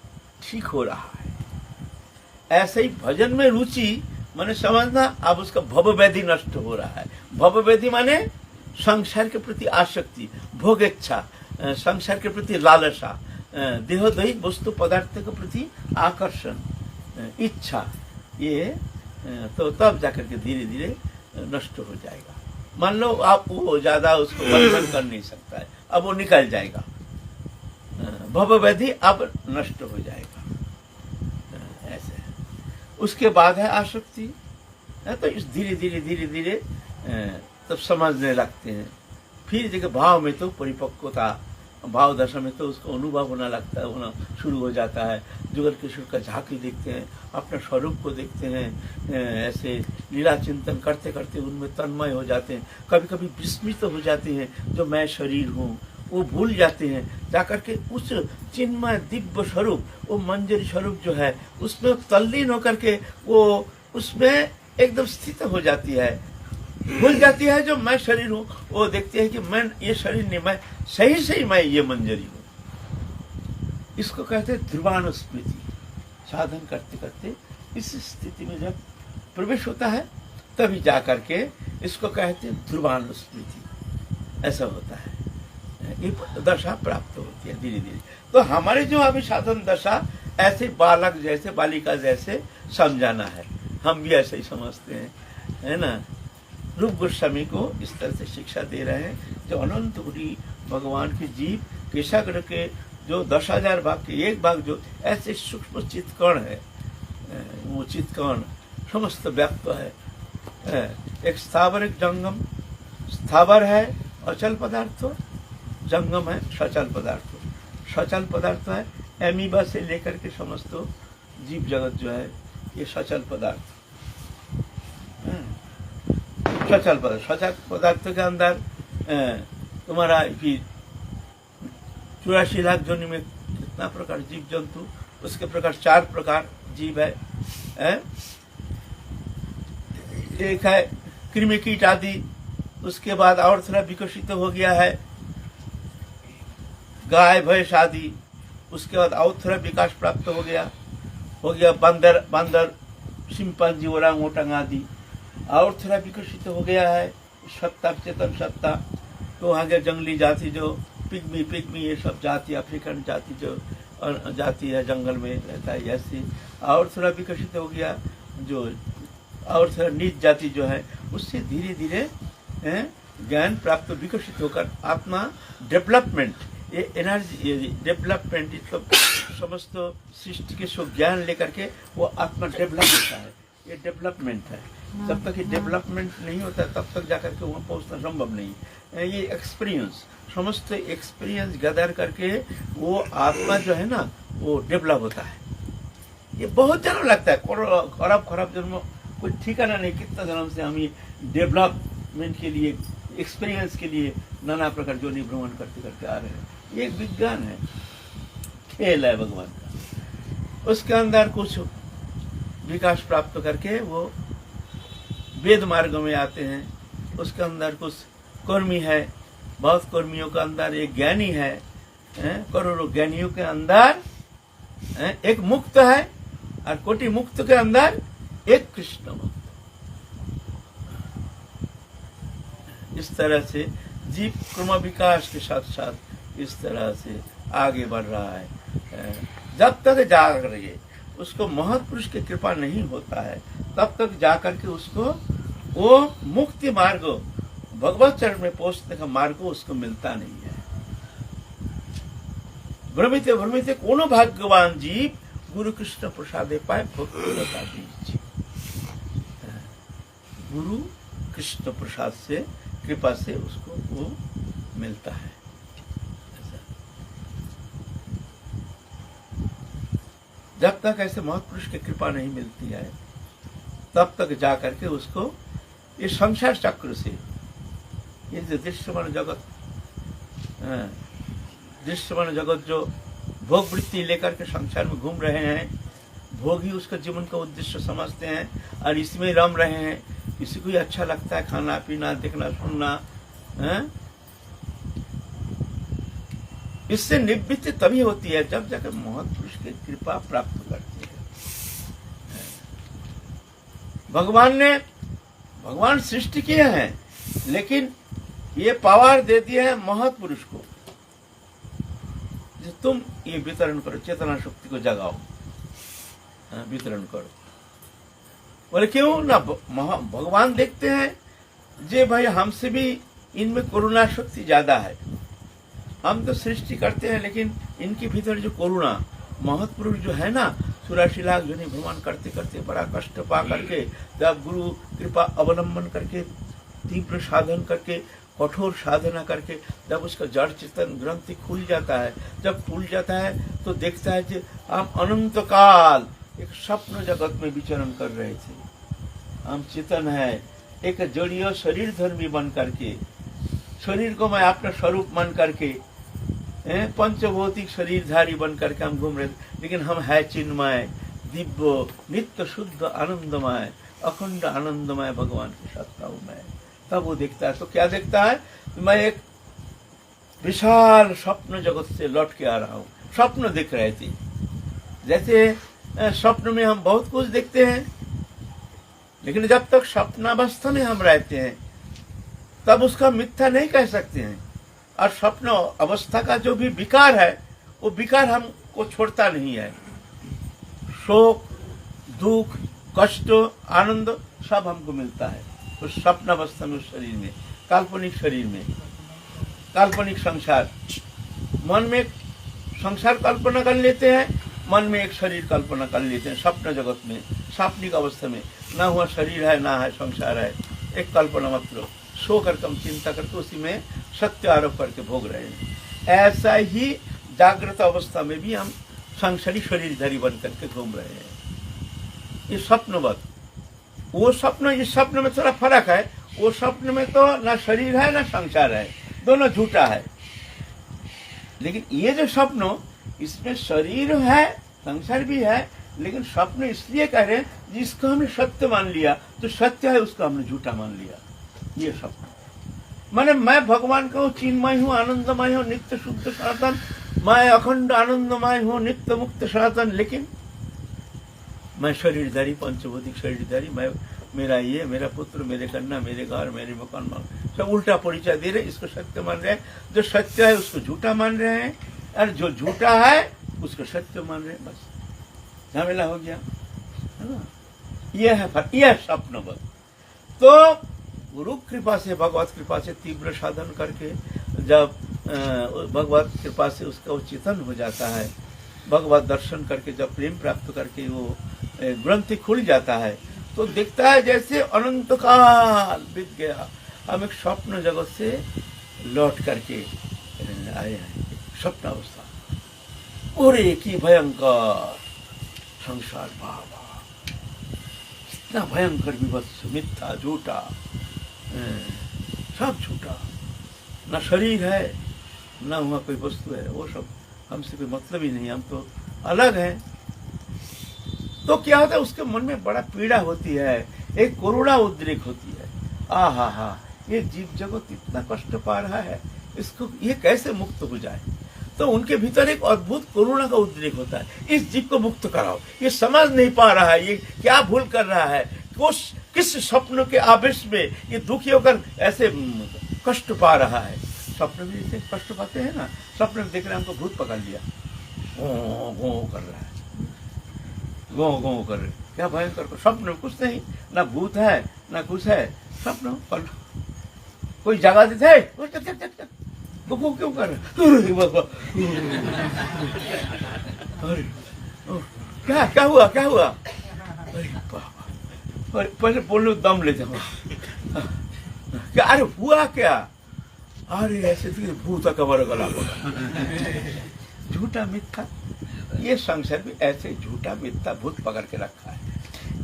ठीक हो रहा है। ऐसे ही भजन में रुचि माने समझना अब उसका भव व्याधि नष्ट हो रहा है। भव व्याधि माने संसार के प्रति आसक्ति, भोग इच्छा, संसार के प्रति लालसा, देहोदयी वस्तु पदार्थ के प्रति आकर्षण, इच्छा, ये तो तब जाकर के धीरे धीरे नष्ट हो जाएगा। मान लो आप वो ज्यादा उसको बंधन कर नहीं सकता है, अब वो निकल जाएगा, भव व्याधि अब नष्ट हो जाएगा। ऐसे उसके बाद है आसक्ति, तो इस धीरे धीरे धीरे धीरे तब समझने लगते हैं। फिर देखिए भाव में तो परिपक्वता, भाव दशा में तो उसको अनुभव होना लगता है, होना शुरू हो जाता है। जुगल किशोर का झांकी देखते हैं, अपने स्वरूप को देखते हैं, ऐसे लीला चिंतन करते करते उनमें तन्मय हो जाते हैं। कभी कभी विस्मित हो जाते हैं, जो मैं शरीर हूँ वो भूल जाते हैं, जाकर के उस चिन्मय दिव्य स्वरूप, वो मंजरी स्वरूप जो है उसमें तल्लीन होकर के वो उसमें एकदम स्थित हो जाती है, भूल जाती है जो मैं शरीर हूँ। वो देखते हैं कि मैं ये शरीर नहीं, मैं सही सही मैं ये मंजरी हूँ। इसको कहते हैं ध्रुवानुस्मृति। साधन करते करते इस स्थिति में जब प्रवेश होता है तभी जाकर के इसको कहते हैं ध्रुवानुस्मृति। ऐसा होता है, ये दशा प्राप्त होती है धीरे धीरे। तो हमारे जो अभी साधन दशा ऐसे बालक जैसे, बालिका जैसे समझाना है, हम भी ऐसे ही समझते हैं, है ना। रूप गोस्वामी को इस तरह से शिक्षा दे रहे हैं, जो अनंत कोटि भगवान के जीव केशाग्र के जो 10,000 भाग के एक भाग जो ऐसे सूक्ष्म चित्कण है, वो चित्कण समस्त व्याप्त है। एक स्थावर एक जंगम, स्थावर है अचल पदार्थ, जंगम है सचल पदार्थ। सचल पदार्थ है एमीबा से लेकर के समस्त जीव जगत जो है ये सचल पदार्थ, सचल पदार्थ। सचल पदार्थ के अंदर तुम्हारा फिर 84 लाख जोनि में कितना प्रकार जीव जंतु, उसके प्रकार 4 प्रकार जीव है। एक है कृमि कीट आदि, उसके बाद और थोड़ा विकसित हो गया है गाय भैंस आदि, उसके बाद और थोड़ा विकास प्राप्त हो गया बंदर बंदर चिंपांजी ओरांग ओटांग आदि, और थोड़ा विकसित हो गया है सत्ता चेतन सत्ता। तो आगे जंगली जाति जो पिग्मी ये सब जाति, अफ्रीकन जाति जो जाति है जंगल में रहता है, ऐसे और थोड़ा विकसित हो गया जो और थोड़ा नीच जाति जो है, उससे धीरे धीरे ज्ञान प्राप्त विकसित होकर आत्मा डेवलपमेंट, ये एनर्जी, ये डेवलपमेंट, मतलब समस्त सृष्टि के सब ज्ञान लेकर के वो आत्मा डेवलप होता है, ये डेवलपमेंट है। जब तक ये डेवलपमेंट नहीं होता तब तक जाकर के वहाँ पहुँचना संभव नहीं है। ये एक्सपीरियंस, समस्त एक्सपीरियंस गैदर करके वो आत्मा जो है ना वो डेवलप होता है। ये बहुत जन्म लगता है, खराब जन्म कोई ठिकाना नहीं, कितना जन्म से हम ये डेवलपमेंट के लिए, एक्सपीरियंस के लिए नाना प्रकार जो भ्रमण करते करते आ रहे हैं। ये एक विज्ञान है, खेल है भगवान का। उसके अंदर कुछ विकास प्राप्त करके वो वेद मार्ग में आते हैं। उसके अंदर कुछ कर्मी है, बहुत कर्मियों के अंदर एक ज्ञानी है, करोड़ों ज्ञानियों के अंदर एक मुक्त है, और कोटि मुक्त के अंदर एक कृष्ण मुक्त। इस तरह से जीव क्रम विकास के साथ साथ इस तरह से आगे बढ़ रहा है। जब तक जाग रही उसको महत्पुरुष की कृपा नहीं होता है तब तक जाकर के उसको वो मुक्ति मार्ग, भगवत चरण में पहुंचने का मार्ग उसको मिलता नहीं है। भ्रमिते भ्रमिते कोनो भाग्यवान जीव गुरु कृष्ण प्रसादे पाए भक्ति। गुरु कृष्ण प्रसाद से, कृपा से उसको वो मिलता है। जब तक ऐसे महापुरुष की कृपा नहीं मिलती है तब तक जाकर के उसको इस संसार चक्र से, ये जो दृश्यमान जगत जो भोग वृत्ति लेकर के संसार में घूम रहे हैं, भोग ही उसका जीवन का उद्देश्य समझते हैं और इसमें रम रहे हैं। किसी को ही अच्छा लगता है खाना पीना, देखना सुनना, इससे निवृत्ति तभी होती है जब जाकर महापुरुष की कृपा प्राप्त करती है। भगवान सृष्टि किए हैं, लेकिन ये पावर दे दिए हैं महापुरुष को, जो तुम ये वितरण करो, चेतना शक्ति को जगाओ, वितरण करो। बोले क्यों ना, भगवान देखते हैं जे भाई हमसे भी इनमें करुणा शक्ति ज्यादा है। हम तो सृष्टि करते हैं, लेकिन इनके भीतर जो करुणा, महत्पुरुष जो है ना, 84 लाख जो भ्रमण करते करते बड़ा कष्ट पा करके, जब गुरु कृपा अवलंबन करके, तीव्र साधन करके, कठोर साधना करके, जब उसका जड़ चेतन ग्रंथि खुल जाता है, जब खुल जाता है तो देखता है कि हम अनंत काल एक स्वप्न जगत में विचरण कर रहे थे। हम चेतन है, एक जड़ीय शरीर धर्मी बन करके, शरीर को मैं अपना स्वरूप मान करके, पंचभौतिक शरीरधारी बन करके हम घूम रहे थे, लेकिन हम है चिन्मय, दिव्य, नित्य शुद्ध आनंदमय, अखंड आनंदमय भगवान की सत्ता हूं मैं। तब वो देखता है तो क्या देखता है, मैं एक विशाल स्वप्न जगत से लौट के आ रहा हूँ। स्वप्न दिख रहे थे, जैसे स्वप्न में हम बहुत कुछ देखते हैं, लेकिन जब तक स्वप्नावस्था में हम रहते हैं तब उसका मिथ्या नहीं कह सकते हैं। और स्वप्न अवस्था का जो भी विकार है, वो विकार हमको छोड़ता नहीं है। शोक, दुख, कष्ट, आनंद सब हमको मिलता है उस स्वप्न अवस्था में, उस शरीर में, काल्पनिक शरीर में, काल्पनिक संसार। मन में संसार कल्पना कर लेते हैं, मन में एक शरीर कल्पना कर लेते हैं। स्वप्न जगत में, सापनिक अवस्था में ना हुआ शरीर है, ना है संसार है, एक कल्पना मात्र। सो करके हम चिंता करके उसी में सत्य आरोप करके भोग रहे हैं। ऐसा ही जागृत अवस्था में भी हम संसारी शरीरधारी बन करके घूम रहे हैं। ये स्वप्नवत, वो स्वप्न, इस स्वप्न में थोड़ा फर्क है। वो स्वप्न में तो ना शरीर है ना संसार है, दोनों झूठा है। लेकिन ये जो स्वप्न, इसमें शरीर है, संसार भी है, लेकिन स्वप्न इसलिए कह रहे हैं जिसको हमने सत्य मान लिया, तो सत्य है उसको हमने झूठा मान लिया। ये स्वप्न माने मैं भगवान का हूँ, चिन्मय हूँ, आनंदमय हूँ, नित्य शुद्ध सनातन, मैं अखंड आनंदमय हूँ, नित्य मुक्त सनातन, लेकिन मैं शरीरधारी, पंचभौतिक शरीरधारी, मैं मेरा ये, मेरा पुत्र, मेरे कन्या, मेरे घर, मेरे मकान, सब उल्टा परिचय दे रहे। इसको सत्य मान रहे हैं, जो सत्य है उसको झूठा मान रहे हैं, और जो झूठा है उसको सत्य मान रहे हैं। बस झमेला हो गया, है ना। यह है फर्क, यह स्वप्न बद। तो गुरु कृपा से, भगवत कृपा से तीव्र साधन करके जब भगवत कृपा से उसका वो चेतन हो जाता है, भगवत दर्शन करके जब प्रेम प्राप्त करके वो ग्रंथि खुल जाता है, तो दिखता है जैसे अनंत काल बीत गया, हम एक स्वप्न जगत से लौट करके आए हैं, स्वप्न अवस्था। और एक ही भयंकर संसार, बाबा इतना भयंकर विभत्स, मिथ्या, झूठा, सब झूठा, न शरीर है न वहाँ कोई वस्तु है, वो सब हमसे कोई मतलब ही नहीं, हम तो अलग हैं। तो क्या होता है, उसके मन में बड़ा पीड़ा होती है, एक करुणा उद्रेक होती है। हा, ये जीव जगत इतना कष्ट पा रहा है, इसको ये कैसे मुक्त हो जाए। तो उनके भीतर एक अद्भुत करुणा का उद्रेक होता है, इस जीव को मुक्त कराओ, ये समझ नहीं पा रहा है, ये क्या भूल कर रहा है, किस स्वप्न के आवेश में ये दुखी होकर ऐसे कष्ट पा रहा है। स्वप्न में जैसे कष्ट पाते हैं ना, स्वप्न में देख रहे हैं हमको भूत पकड़ लिया, गो कर रहा है, गो कर रहे, क्या भयंकर। स्वप्न में कुछ नहीं, ना भूत है ना कुछ है, स्वप्न पर कोई जगह देते है, गो क्यों कर रहे, अरे क्या हुआ, अरे बाबा, पहले बोलो दम ले जाओ, क्या अरे हुआ क्या, अरे ऐसे भूत का बर गला झूठा मिथ्या। ये संसार भी ऐसे झूठा मिथ्या भूत पकड़ के रखा है।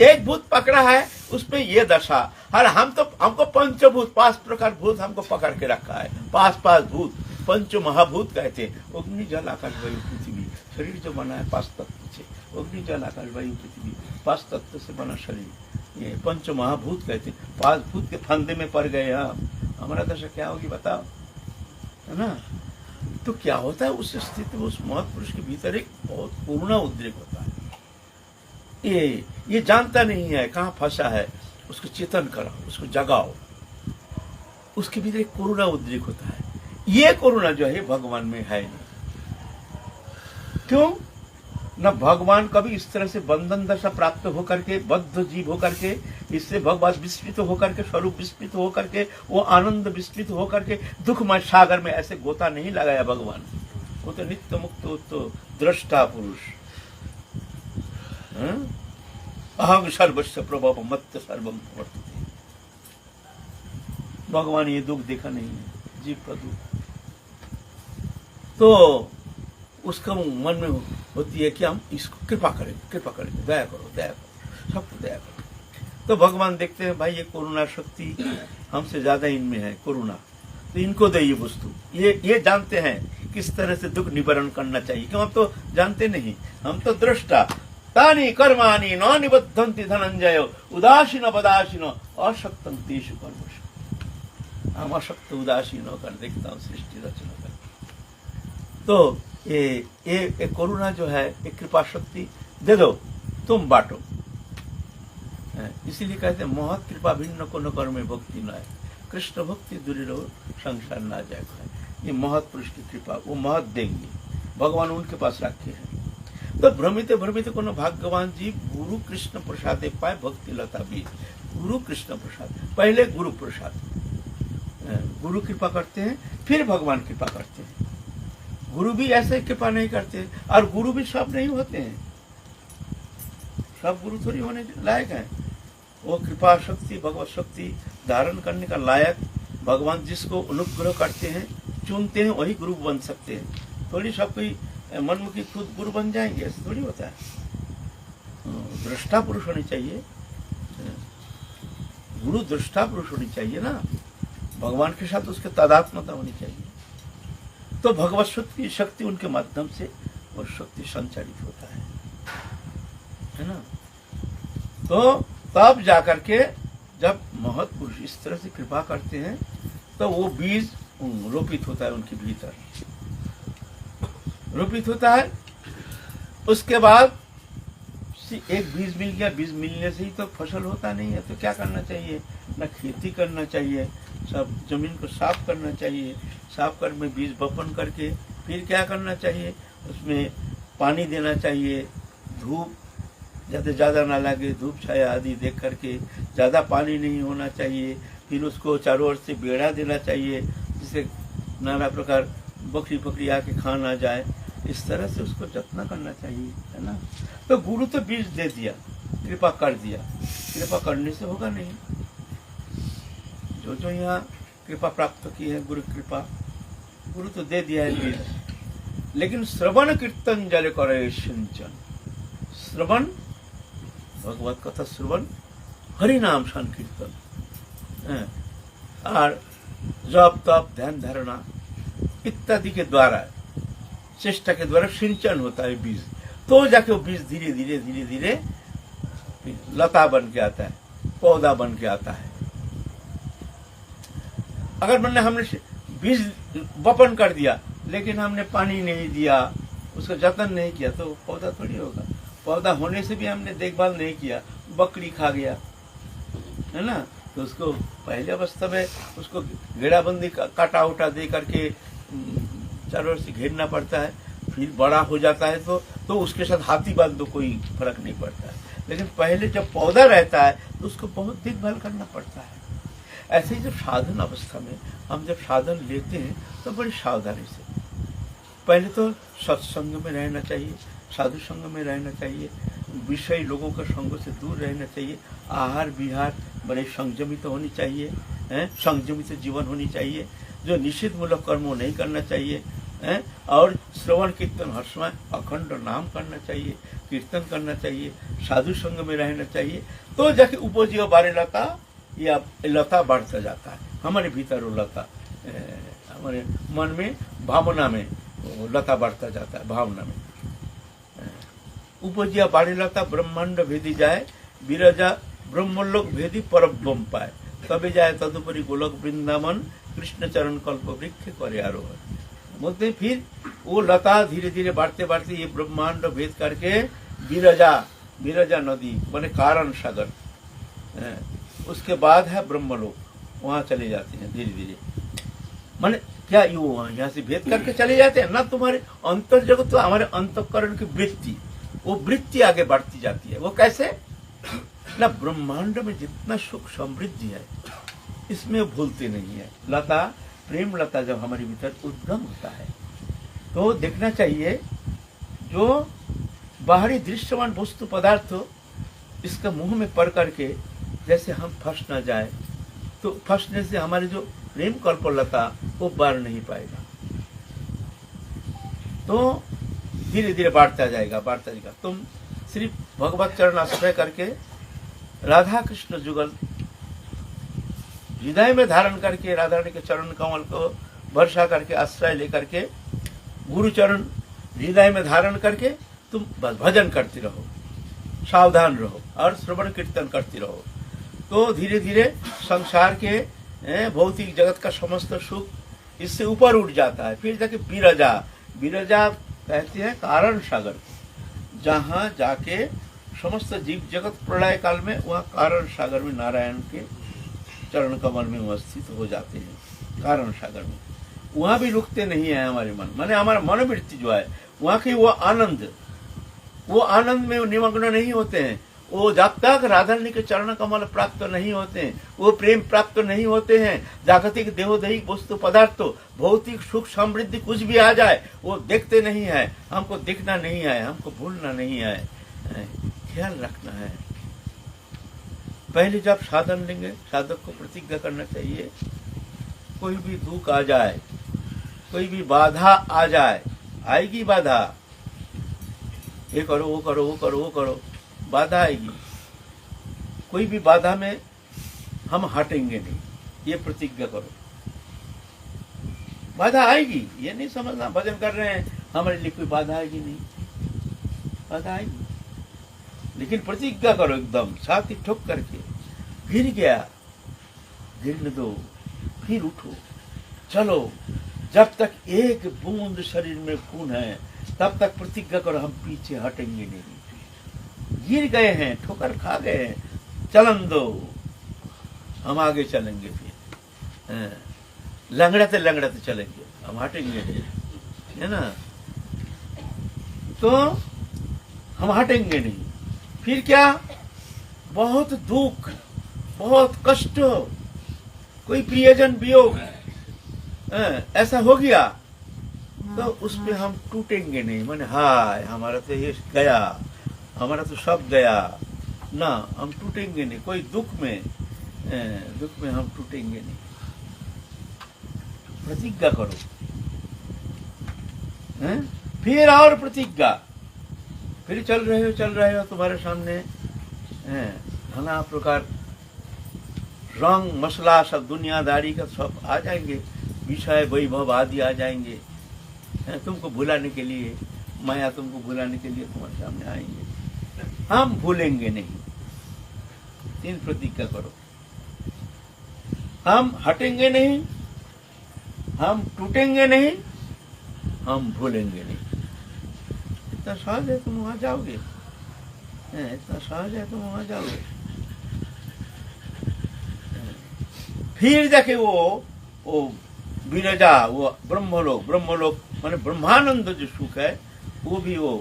एक भूत पकड़ा है, उसमें ये दशा, और हमको पंचभूत, 5 प्रकार भूत हमको पकड़ के रखा है। 5 भूत, पंच महाभूत कहते हैं, अग्नि जल आकाश वायु पृथ्वी। शरीर जो बना है 5 तत्व से, अग्नि जल आकाश वायु पृथ्वी, 5 तत्व से बना शरीर, ये पंच महाभूत कहते हैं। 5 भूत के फंदे में पड़ गए हम, हमारा दशा क्या होगी बताओ, है ना। तो क्या होता है उस स्थिति में, उस महापुरुष के भीतर एक बहुत करुणा उद्रेक होता है। ये जानता नहीं है कहाँ फंसा है, उसको चेतन कराओ, उसको जगाओ, उसके भीतर एक करुणा उद्रेक होता है। ये करुणा जो है भगवान में है नहीं। क्यों न भगवान कभी इस तरह से बंधन दशा प्राप्त होकर के, बद्ध जीव होकर के, इससे भगवान विस्मित होकर के, स्वरूप विस्मित होकर के, वो आनंद विस्मित होकर के दुखमय सागर में ऐसे गोता नहीं लगाया भगवान। वो तो नित्य मुक्त, तो दृष्टा पुरुष, अहं सर्वस्व प्रभव मत्त सर्वम वर्तते। भगवान ये दुख देखा नहीं है, जीव का दुख। तो उसका मन में होती है कि हम इसको कृपा करें, दया करो, सबको दया करो। तो भगवान देखते हैं भाई ये करुणा शक्ति हमसे ज्यादा इनमें है, करुणा, तो इनको दे ये वस्तु। ये जानते हैं किस तरह से दुख निवारण करना चाहिए, क्यों हम तो जानते नहीं, हम तो दृष्टा। तानि कर्माणि न निबद्धन्ति धनंजय उदासीन बदासीन अशक्तं तेषु कर्मसु। हम अशक्त उदासीन होकर देखता हूँ सृष्टि रचना कर। तो ये करुणा जो है, एक कृपा शक्ति दे दो, तुम बांटो। इसीलिए कहते हैं महत कृपा भिन्न को न कर्मे भक्ति न है, कृष्ण भक्ति दूरी रहो संसार ना जाए। ये महत पुरुष की कृपा, वो महत देंगे, भगवान उनके पास रखे हैं। तो भ्रमित को न भाग्यवान जी गुरु कृष्ण प्रसाद पाए भक्ति लता भी। गुरु कृष्ण प्रसाद, पहले गुरु प्रसाद, गुरु कृपा करते हैं, फिर भगवान कृपा करते हैं। गुरु भी ऐसे कृपा नहीं करते, और गुरु भी सब नहीं होते हैं, सब गुरु थोड़ी होने लायक हैं। वो कृपा शक्ति, भगवत शक्ति धारण करने का लायक भगवान जिसको अनुग्रह करते हैं, चुनते हैं, वही गुरु बन सकते हैं। थोड़ी सब कोई मनमुखी खुद गुरु बन जाएंगे, ऐसा थोड़ी होता है। दृष्टा पुरुष होनी चाहिए, गुरु दृष्टा पुरुष होनी चाहिए ना, भगवान के साथ उसके तादात्म्यता होनी चाहिए। तो भगवत शक्ति उनके माध्यम से वो शक्ति संचारित होता है ना। तो तब जाकर के जब महत पुरुष इस तरह से कृपा करते हैं, तो वो बीज रोपित होता है उनके भीतर। रोपित होता है। उसके बाद एक बीज मिल गया, बीज मिलने से ही तो फसल होता नहीं है। तो क्या करना चाहिए, ना खेती करना चाहिए, सब जमीन को साफ करना चाहिए। साफ कर में बीज बपन करके फिर क्या करना चाहिए, उसमें पानी देना चाहिए, धूप जाते ज़्यादा ना लगे, धूप छाया आदि देख करके, ज़्यादा पानी नहीं होना चाहिए। फिर उसको चारों ओर से बेड़ा देना चाहिए जिससे नाना प्रकार बकरी पकड़ी आके खा ना जाए। इस तरह से उसको जत्न करना चाहिए, है ना। तो गुरु तो बीज दे दिया, कृपा कर दिया, कृपा करने से होगा नहीं। जो जो यहाँ कृपा प्राप्त की है, गुरु कृपा, गुरु तो दे दिया है बीज। लेकिन श्रवण कीर्तन जल करे सिंचन, श्रवण भगवत कथा श्रवण, हरि नाम संकीर्तन और जप तप ध्यान धारणा इत्यादि के द्वारा, चेष्टा के द्वारा सिंचन होता है बीज। तो जाके वो बीज धीरे धीरे धीरे धीरे लता बन के आता है, पौधा बन के आता है। अगर हमने बीज बपन कर दिया लेकिन हमने पानी नहीं दिया, उसका जतन नहीं किया, तो पौधा थोड़ी होगा। पौधा होने से भी हमने देखभाल नहीं किया, बकरी खा गया, है ना। तो उसको पहले अवस्था में उसको घेराबंदी काटा उटा दे करके चारों ओर से घेरना पड़ता है। फिर बड़ा हो जाता है तो उसके साथ हाथी बांध दो, कोई फर्क नहीं पड़ता है। लेकिन पहले जब पौधा रहता है तो उसको बहुत देखभाल करना पड़ता है। ऐसे ही जब साधन अवस्था में हम जब साधन लेते हैं तो बड़ी सावधानी से, पहले तो सत्संग में रहना चाहिए, साधु संग में रहना चाहिए, विषय लोगों का संग से दूर रहना चाहिए। आहार विहार बड़े संयमित होनी चाहिए, संयमित जीवन होनी चाहिए। जो निषिद्ध मूलक कर्म नहीं करना चाहिए, और श्रवण कीर्तन हर समय अखंड नाम करना चाहिए, कीर्तन करना चाहिए, साधु संग में रहना चाहिए। तो जाके उपजीव बारे लता या लता बढ़ता जाता है। हमारे भीतर वो लता, हमारे मन में भावना में वो लता बढ़ता जाता है। भावना में उपजिया बाड़ी लता ब्रह्मांड भेदी जाए, विरजा ब्रह्मलोक भेदी परब्रह्म पाए, तबे जाए तदुपरि गोलक वृंदावन, कृष्ण चरण कल्प वृक्ष करे आरोहण। बोलते फिर वो लता धीरे धीरे बढ़ते बढ़ते ये ब्रह्मांड भेद करके विरजा नदी माने कारण सागर, उसके बाद है ब्रह्मलोक, वहां चले जाते हैं धीरे धीरे। माने क्या यू यहाँ से भेद करके चले जाते हैं ना। तुम्हारे अंतर जगत तो हमारे अंतःकरण की वृत्ति, वो वृत्ति आगे बढ़ती जाती है। वो कैसे ना, ब्रह्मांड में जितना सुख समृद्धि है इसमें भूलते नहीं है। लता प्रेम लता जब हमारे भीतर उद्गम होता है तो देखना चाहिए जो बाहरी दृश्यमान वस्तु पदार्थ इसका मुंह में पड़ करके जैसे हम फंस ना जाए, तो फंसने से हमारे जो प्रेम कल्पलता वो बढ़ नहीं पाएगा। तो धीरे धीरे बढ़ता जाएगा। तुम सिर्फ भगवत चरण आश्रय करके राधा कृष्ण जुगल हृदय में धारण करके, राधा रानी के चरण कमल को भरोसा करके, आश्रय लेकर के, गुरु चरण हृदय में धारण करके तुम भजन करते रहो, सावधान रहो और श्रवण कीर्तन करते रहो। तो धीरे धीरे संसार के भौतिक जगत का समस्त सुख इससे ऊपर उठ जाता है। फिर जाके विरजा कहते हैं कारण सागर, जहाँ जाके समस्त जीव जगत प्रलय काल में वहाँ कारण सागर में नारायण के चरण कमल में उपस्थित हो जाते हैं। कारण सागर में वहाँ भी रुकते नहीं है हमारे मन, माने हमारा मनोवृत्ति जो है वहाँ की वो आनंद में निमग्न नहीं होते हैं। वो जब तक राधा रानी के चरण कमल प्राप्त नहीं होते हैं, वो प्रेम प्राप्त नहीं होते हैं, जागतिक देहोदैहिक वस्तु पदार्थ भौतिक सुख समृद्धि कुछ भी आ जाए वो देखते नहीं है। हमको देखना नहीं है, हमको भूलना नहीं है, ख्याल रखना है। पहले जब साधन लेंगे साधक को प्रतिज्ञा करना चाहिए, कोई भी दुख आ जाए, कोई भी बाधा आ जाए, आएगी बाधा, ये करो वो करो वो करो वो करो, बाधा आएगी। कोई भी बाधा में हम हटेंगे नहीं, ये प्रतिज्ञा करो। बाधा आएगी ये नहीं समझना भजन कर रहे हैं हमारे लिए कोई बाधा आएगी नहीं, बाधा आएगी, लेकिन प्रतिज्ञा करो एकदम छाती ठोक करके, गिर गया गिरने दो, फिर उठो, चलो, जब तक एक बूंद शरीर में खून है तब तक प्रतिज्ञा करो हम पीछे हटेंगे नहीं। गिर गए हैं, ठोकर खा गए हैं, चलन दो, हम आगे चलेंगे फिर, लंगड़ते चलेंगे, हम हटेंगे नहीं, है ना। तो हम हटेंगे नहीं। फिर क्या, बहुत दुख, बहुत कष्ट, कोई प्रियजन वियोग ऐसा हो गया तो उस पे हम टूटेंगे नहीं। माने हाय हमारा तो ये गया, हमारा तो सब गया ना, हम टूटेंगे नहीं। कोई दुख में हम टूटेंगे नहीं। प्रतिज्ञा करो, फिर और प्रतिज्ञा, फिर चल रहे हो तुम्हारे सामने नाना प्रकार रंग मसला सब दुनियादारी का सब आ जाएंगे, विषय वैभव आदि आ जाएंगे, तुमको भुलाने के लिए, माया तुमको भुलाने के लिए तुम्हारे सामने आएंगे। हम भूलेंगे नहीं। 3 प्रतिज्ञा करो, हम हटेंगे नहीं, हम टूटेंगे नहीं, हम भूलेंगे नहीं। इतना सहज है तुम वहां जाओगे, इतना सहज है तुम वहां जाओगे। फिर जाके वो विरजा, वो ब्रह्मलोक माने ब्रह्मानंद जो सुख है वो भी वो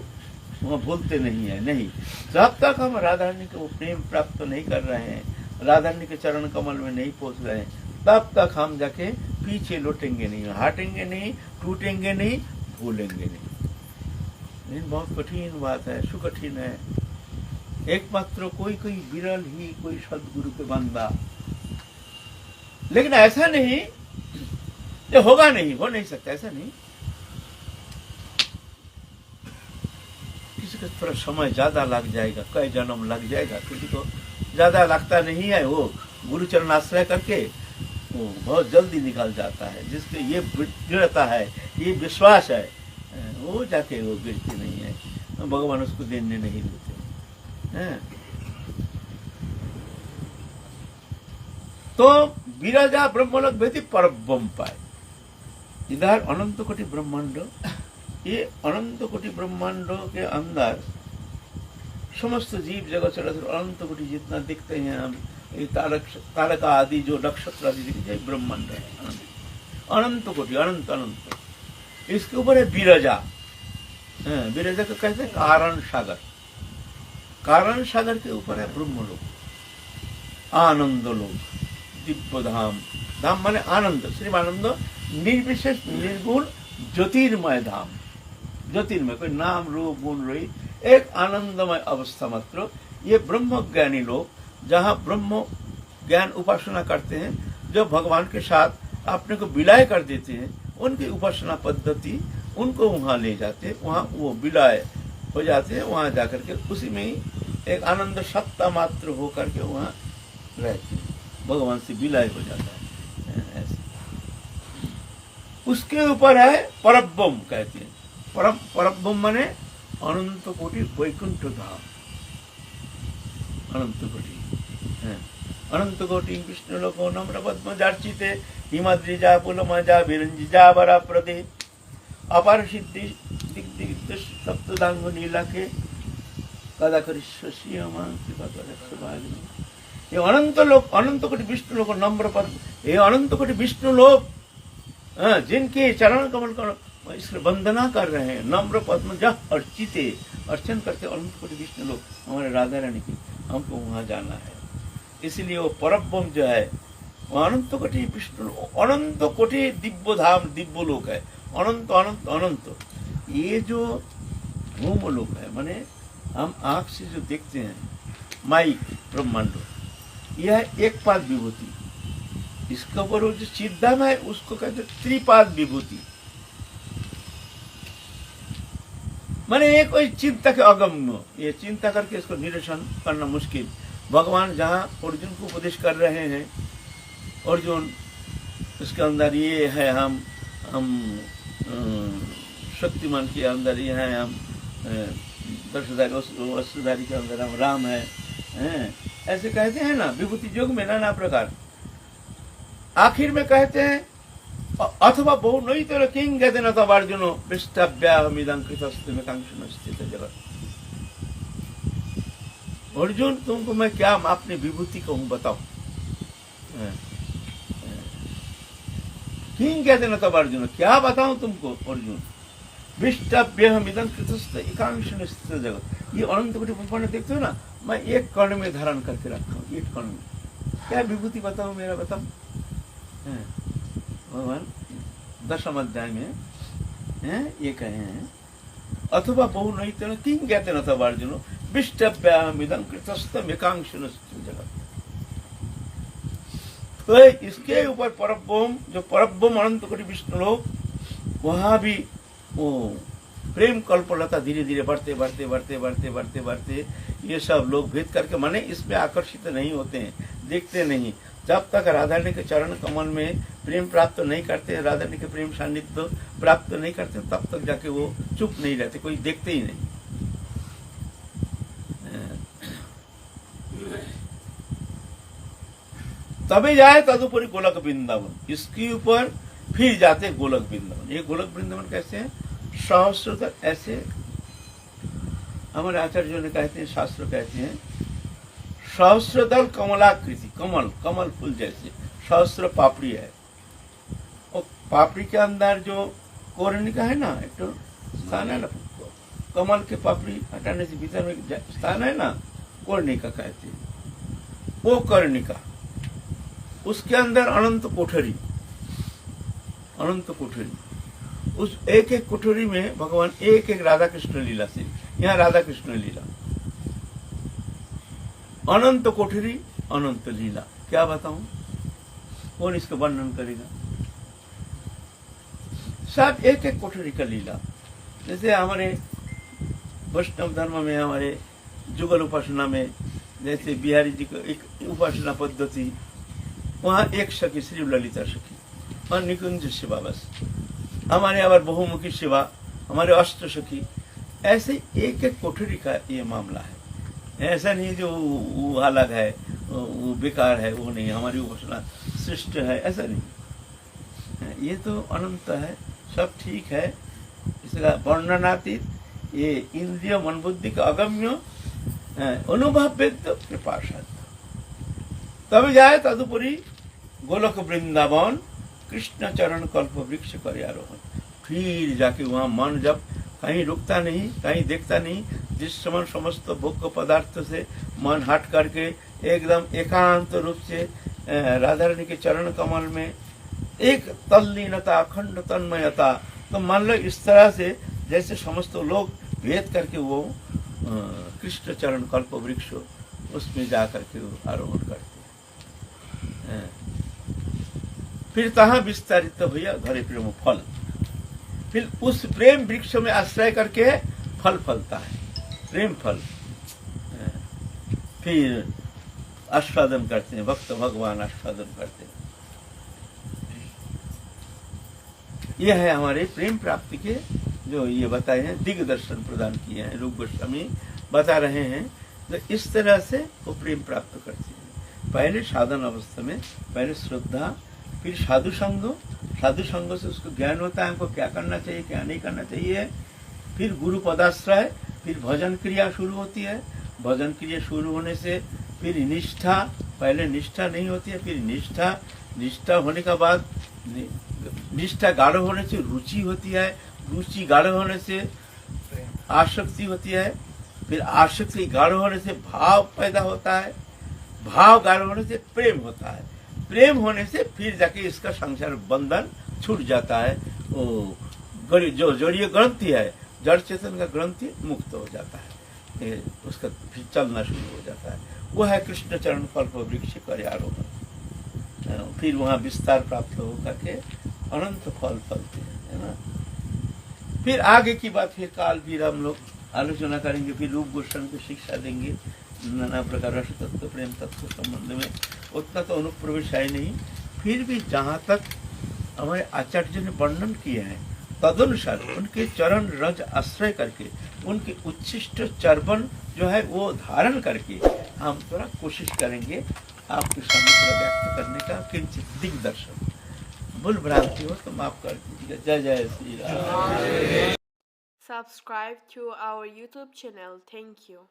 वहाँ भूलते नहीं है। नहीं, जब तक हम राधा रानी को प्रेम प्राप्त नहीं कर रहे हैं, राधा रानी के चरण कमल में नहीं पहुंच रहे हैं, तब तक हम जाके पीछे लौटेंगे नहीं, हटेंगे नहीं, टूटेंगे नहीं, भूलेंगे नहीं। लेकिन बहुत कठिन बात है, सुकठिन है। एकमात्र कोई विरल ही कोई सदगुरु के बंदा। लेकिन ऐसा नहीं ये होगा नहीं, हो नहीं सकता, ऐसा नहीं। किसी को थोड़ा समय ज्यादा लग जाएगा, कई जन्म लग जाएगा, किसी को ज्यादा लगता नहीं है। वो गुरुचरण आश्रय करके वो बहुत जल्दी निकल जाता है। जिसके ये दृढ़ता है, ये विश्वास है, वो जाके वो गिरती नहीं है, भगवान उसको देने नहीं देते हैं। तो विराजा ब्रह्मलोक भेदी परब्रह्म पाए। इधर अनंत कोटि ब्रह्मांड, ये अनंत कोटि ब्रह्मांडों के अंदर समस्त जीव जगत चराचर अनंत कोटि जितना दिखते हैं हम, ये तारका आदि जो नक्षत्र आदि दिखते हैं, ब्रह्मांड है अनंत कोटि, अनंत। इसके ऊपर है विरजा। विरजा को कहते हैं कारण सागर। कारण सागर के ऊपर है ब्रह्मलोक, आनंद लोक, दिव्य धाम। धाम माने आनंद, श्री आनंद, निर्विशेष निर्गुण ज्योतिर्मय धाम। ज्योतिर्मय, कोई नाम रूप गुण रही, एक आनंदमय अवस्था मात्र। ये ब्रह्म ज्ञानी लोग जहाँ ब्रह्म ज्ञान उपासना करते हैं, जो भगवान के साथ अपने को विलय कर देते हैं, उनकी उपासना पद्धति उनको वहां ले जाते, वहां वो विलय हो जाते हैं, वहां जाकर के उसी में ही एक आनंद सत्ता मात्र होकर के वहां रहते हैं, भगवान से विलय हो जाता है ऐसे। उसके ऊपर है परब्रह्म कहते हैं। परब्रह्म माने अनंत कोटि वैकुंठ धाम, अनंत कोटि अनंत कोटि विष्णु लोको नम्र पद्म जार्चिते हिमाद्रिजा पुलमजा विरंजिजा वरा प्रदे अपार सिद्धि दिग दिग सप्तदांग नीला के कदा करिष्यसि अमां कृपा करे। ये अनंत लोक, अनंत कोटि विष्णु लोक नम्र पद्म, ये अनंत कोटि विष्णु लोक जिनके चरण कमल का इसलिए वंदना कर रहे हैं, नम्र पद्म जब अर्चिते, अर्चन करते अनंत कोटि विष्णु लोक हमारे राधा रानी की, हमको वहां जाना है। इसलिए वो परब्रह्म जो है वो अनंत कोटि विष्णु, अनंत कोटि दिव्य धाम, दिव्य लोक है, अनंत अनंत अनंत। ये जो भूम लोक है, माने हम आंख से जो देखते हैं माइक ब्रह्मांड, यह एक पाद विभूति। इसके ऊपर वो जो चिद्धाम है उसको कहते त्रिपाद विभूति। माने ये कोई चिंता के अगम्य, ये चिंता करके इसको निरीक्षण करना मुश्किल। भगवान जहाँ अर्जुन को उपदेश कर रहे हैं, अर्जुन उसके अंदर ये है, हम शक्तिमान के अंदर ये है, हम वस्त्रधारी के अंदर हम राम है, ऐसे कहते हैं ना विभूति योग में नाना प्रकार। आखिर में कहते हैं अथवा बहु नहीं तो किंग कहते न तब अर्जुन पृष्ठव्याहमिदं कृतस्तुमेकांक्षण स्थित जगत। अर्जुन तुमको मैं क्या अपनी विभूति कहूं बताओ। किंग कहते न तब अर्जुन, क्या बताऊं तुमको अर्जुन। पृष्ठव्याहमिदं कृतस्त एकांक्षण स्थित जगत। ये अनंत कोटि ब्रह्मांड देखते हो ना, मैं एक कर्ण में धारण करके रखा हूं, एक कर्ण में। क्या विभूति बताओ मेरा, बताओ। भगवान 10वें अध्याय में ये कहे हैं, अथवा बहु नहीं तेन किंग कहते न तब अर्जुन पृष्ठव्याहमिदं कृतस्तम एकांक्षण स्थित जगत। तो इसके ऊपर परब्रह्म, जो परब्रह्म अनंत कोटि विष्णु लोक, वहां भी वो प्रेम कल्पलता धीरे धीरे बढ़ते बढ़ते बढ़ते बढ़ते बढ़ते बढ़ते ये सब लोग भेद करके माने इसमें आकर्षित नहीं होते हैं, देखते नहीं। जब तक राधा रानी के चरण कमल में प्रेम प्राप्त नहीं करते, राधा रानी के प्रेम सान्निध्य प्राप्त नहीं करते, तब तक जाके वो चुप नहीं रहते, कोई देखते ही नहीं। तभी जाए तदुपरि गोलक वृंदावन, इसके ऊपर फिर जाते गोलक वृंदावन। ये गोलक वृंदावन कैसे है, सहस्रदल, ऐसे हमारे आचार्यों ने कहते हैं, शास्त्र कहते हैं सहस्रदल कमलाकृति, कमल कमल फूल जैसे सहस्र पापड़ी है, और पापड़ी के अंदर जो कोर्णिका है ना, एक तो स्थान है ना, कमल के पापड़ी हटाने से भीतर में स्थान है ना, कोर्णिका कहते हैं। वो कर्णिका, उसके अंदर अनंत कोठरी, अनंत कोठरी, उस एक एक कोठरी में भगवान एक एक राधा कृष्ण लीला से, यहाँ राधा कृष्ण लीला, अनंत कोठरी अनंत लीला। क्या बताऊं, कौन इसका वर्णन करेगा। सब एक एक कोठरी का लीला। जैसे हमारे वैष्णव धर्म में, हमारे जुगल उपासना में, जैसे बिहारी जी को एक उपासना पद्धति, वहाँ एक सखी श्री ललिता सखी और निकुंज सेवा, बस। हमारे यहाँ बहुमुखी सेवा, हमारे अष्ट सखी, ऐसे एक एक कोठरी का ये मामला है। ऐसा नहीं जो वो अलग है, वो बेकार है, वो नहीं, हमारी उपासना श्रेष्ठ है, ऐसा नहीं। ये तो अनंत है, सब ठीक है, इसका वर्णनातीत, ये इंद्रिय मन बुद्धि का अगम्य अनुभव वेद्य कृपाशाद। तभी जाए तदुपरि गोलक वृंदावन कृष्ण चरण कल्प वृक्ष कर आरोहण। फिर जाके वहां मन जब कहीं रुकता नहीं, कहीं देखता नहीं, जिस समय समस्त भोग्य पदार्थ से मन हट करके एकदम एकांत रूप से राधा रानी के चरण कमल में एक तल्लीनता, अखंड तन्मयता, तो मान लो इस तरह से जैसे समस्त लोग भेद करके वो कृष्ण चरण कल्प वृक्ष, उसमें जा करके आरोहण करते हैं। फिर तहाँ विस्तारित भैया धरे प्रेम फल, फिर उस प्रेम वृक्ष में आश्रय करके फल फलता है, प्रेम फल। फिर आस्वादन करते हैं, भक्त भगवान आस्वादन करते हैं। यह है हमारे प्रेम प्राप्ति के जो ये बताए हैं, दिग्दर्शन प्रदान किए हैं रूप गोस्वामी बता रहे हैं। तो इस तरह से वो प्रेम प्राप्त करते हैं। पहले साधन अवस्था में पहले श्रद्धा, फिर साधु संग, साधु संग से उसको ज्ञान होता है हमको क्या करना चाहिए क्या नहीं करना चाहिए। फिर गुरु पदाश्रय, फिर भजन क्रिया शुरू होती है। भजन क्रिया शुरू होने से फिर निष्ठा, पहले निष्ठा नहीं होती है, फिर निष्ठा, निष्ठा होने के बाद निष्ठा गाढ़ होने से रुचि होती है, रुचि गाढ़ होने से आसक्ति होती है, फिर आसक्ति गाढ़ होने से भाव पैदा होता है, भाव गाढ़ होने से प्रेम होता है, प्रेम होने से फिर जाके इसका संसार बंधन छूट जाता है। वो जो जड़ीय ग्रंथि है, जड़ चेतन का ग्रंथि मुक्त हो जाता है, उसका फिर चलना शुरू हो जाता है। वो है कृष्ण चरण कल्प वृक्ष कर आरोहण। फिर वहाँ विस्तार प्राप्त हो करके अनंत फल फलते हैं, है ना। फिर आगे की बात फिर काल फिर हम लोग आलोचना करेंगे, फिर रूप गोस्वामी को शिक्षा देंगे नाना प्रकार रस तत्व प्रेम तत्व संबंध में। उतना तो अनुप्रवेश है नहीं, फिर भी जहाँ तक हमारे आचार्य ने वर्णन किए हैं तदनुसार उनके चरण रज आश्रय करके, उनके उच्छिष्ट चर्बन जो है वो धारण करके हम थोड़ा कोशिश करेंगे आपके सामने थोड़ा व्यक्त करने का, किंचित दिग्दर्शन। भूल भ्रांति हो तो माफ कर दीजिएगा। जय जय Shri Ram. Subscribe to our YouTube channel. Thank you.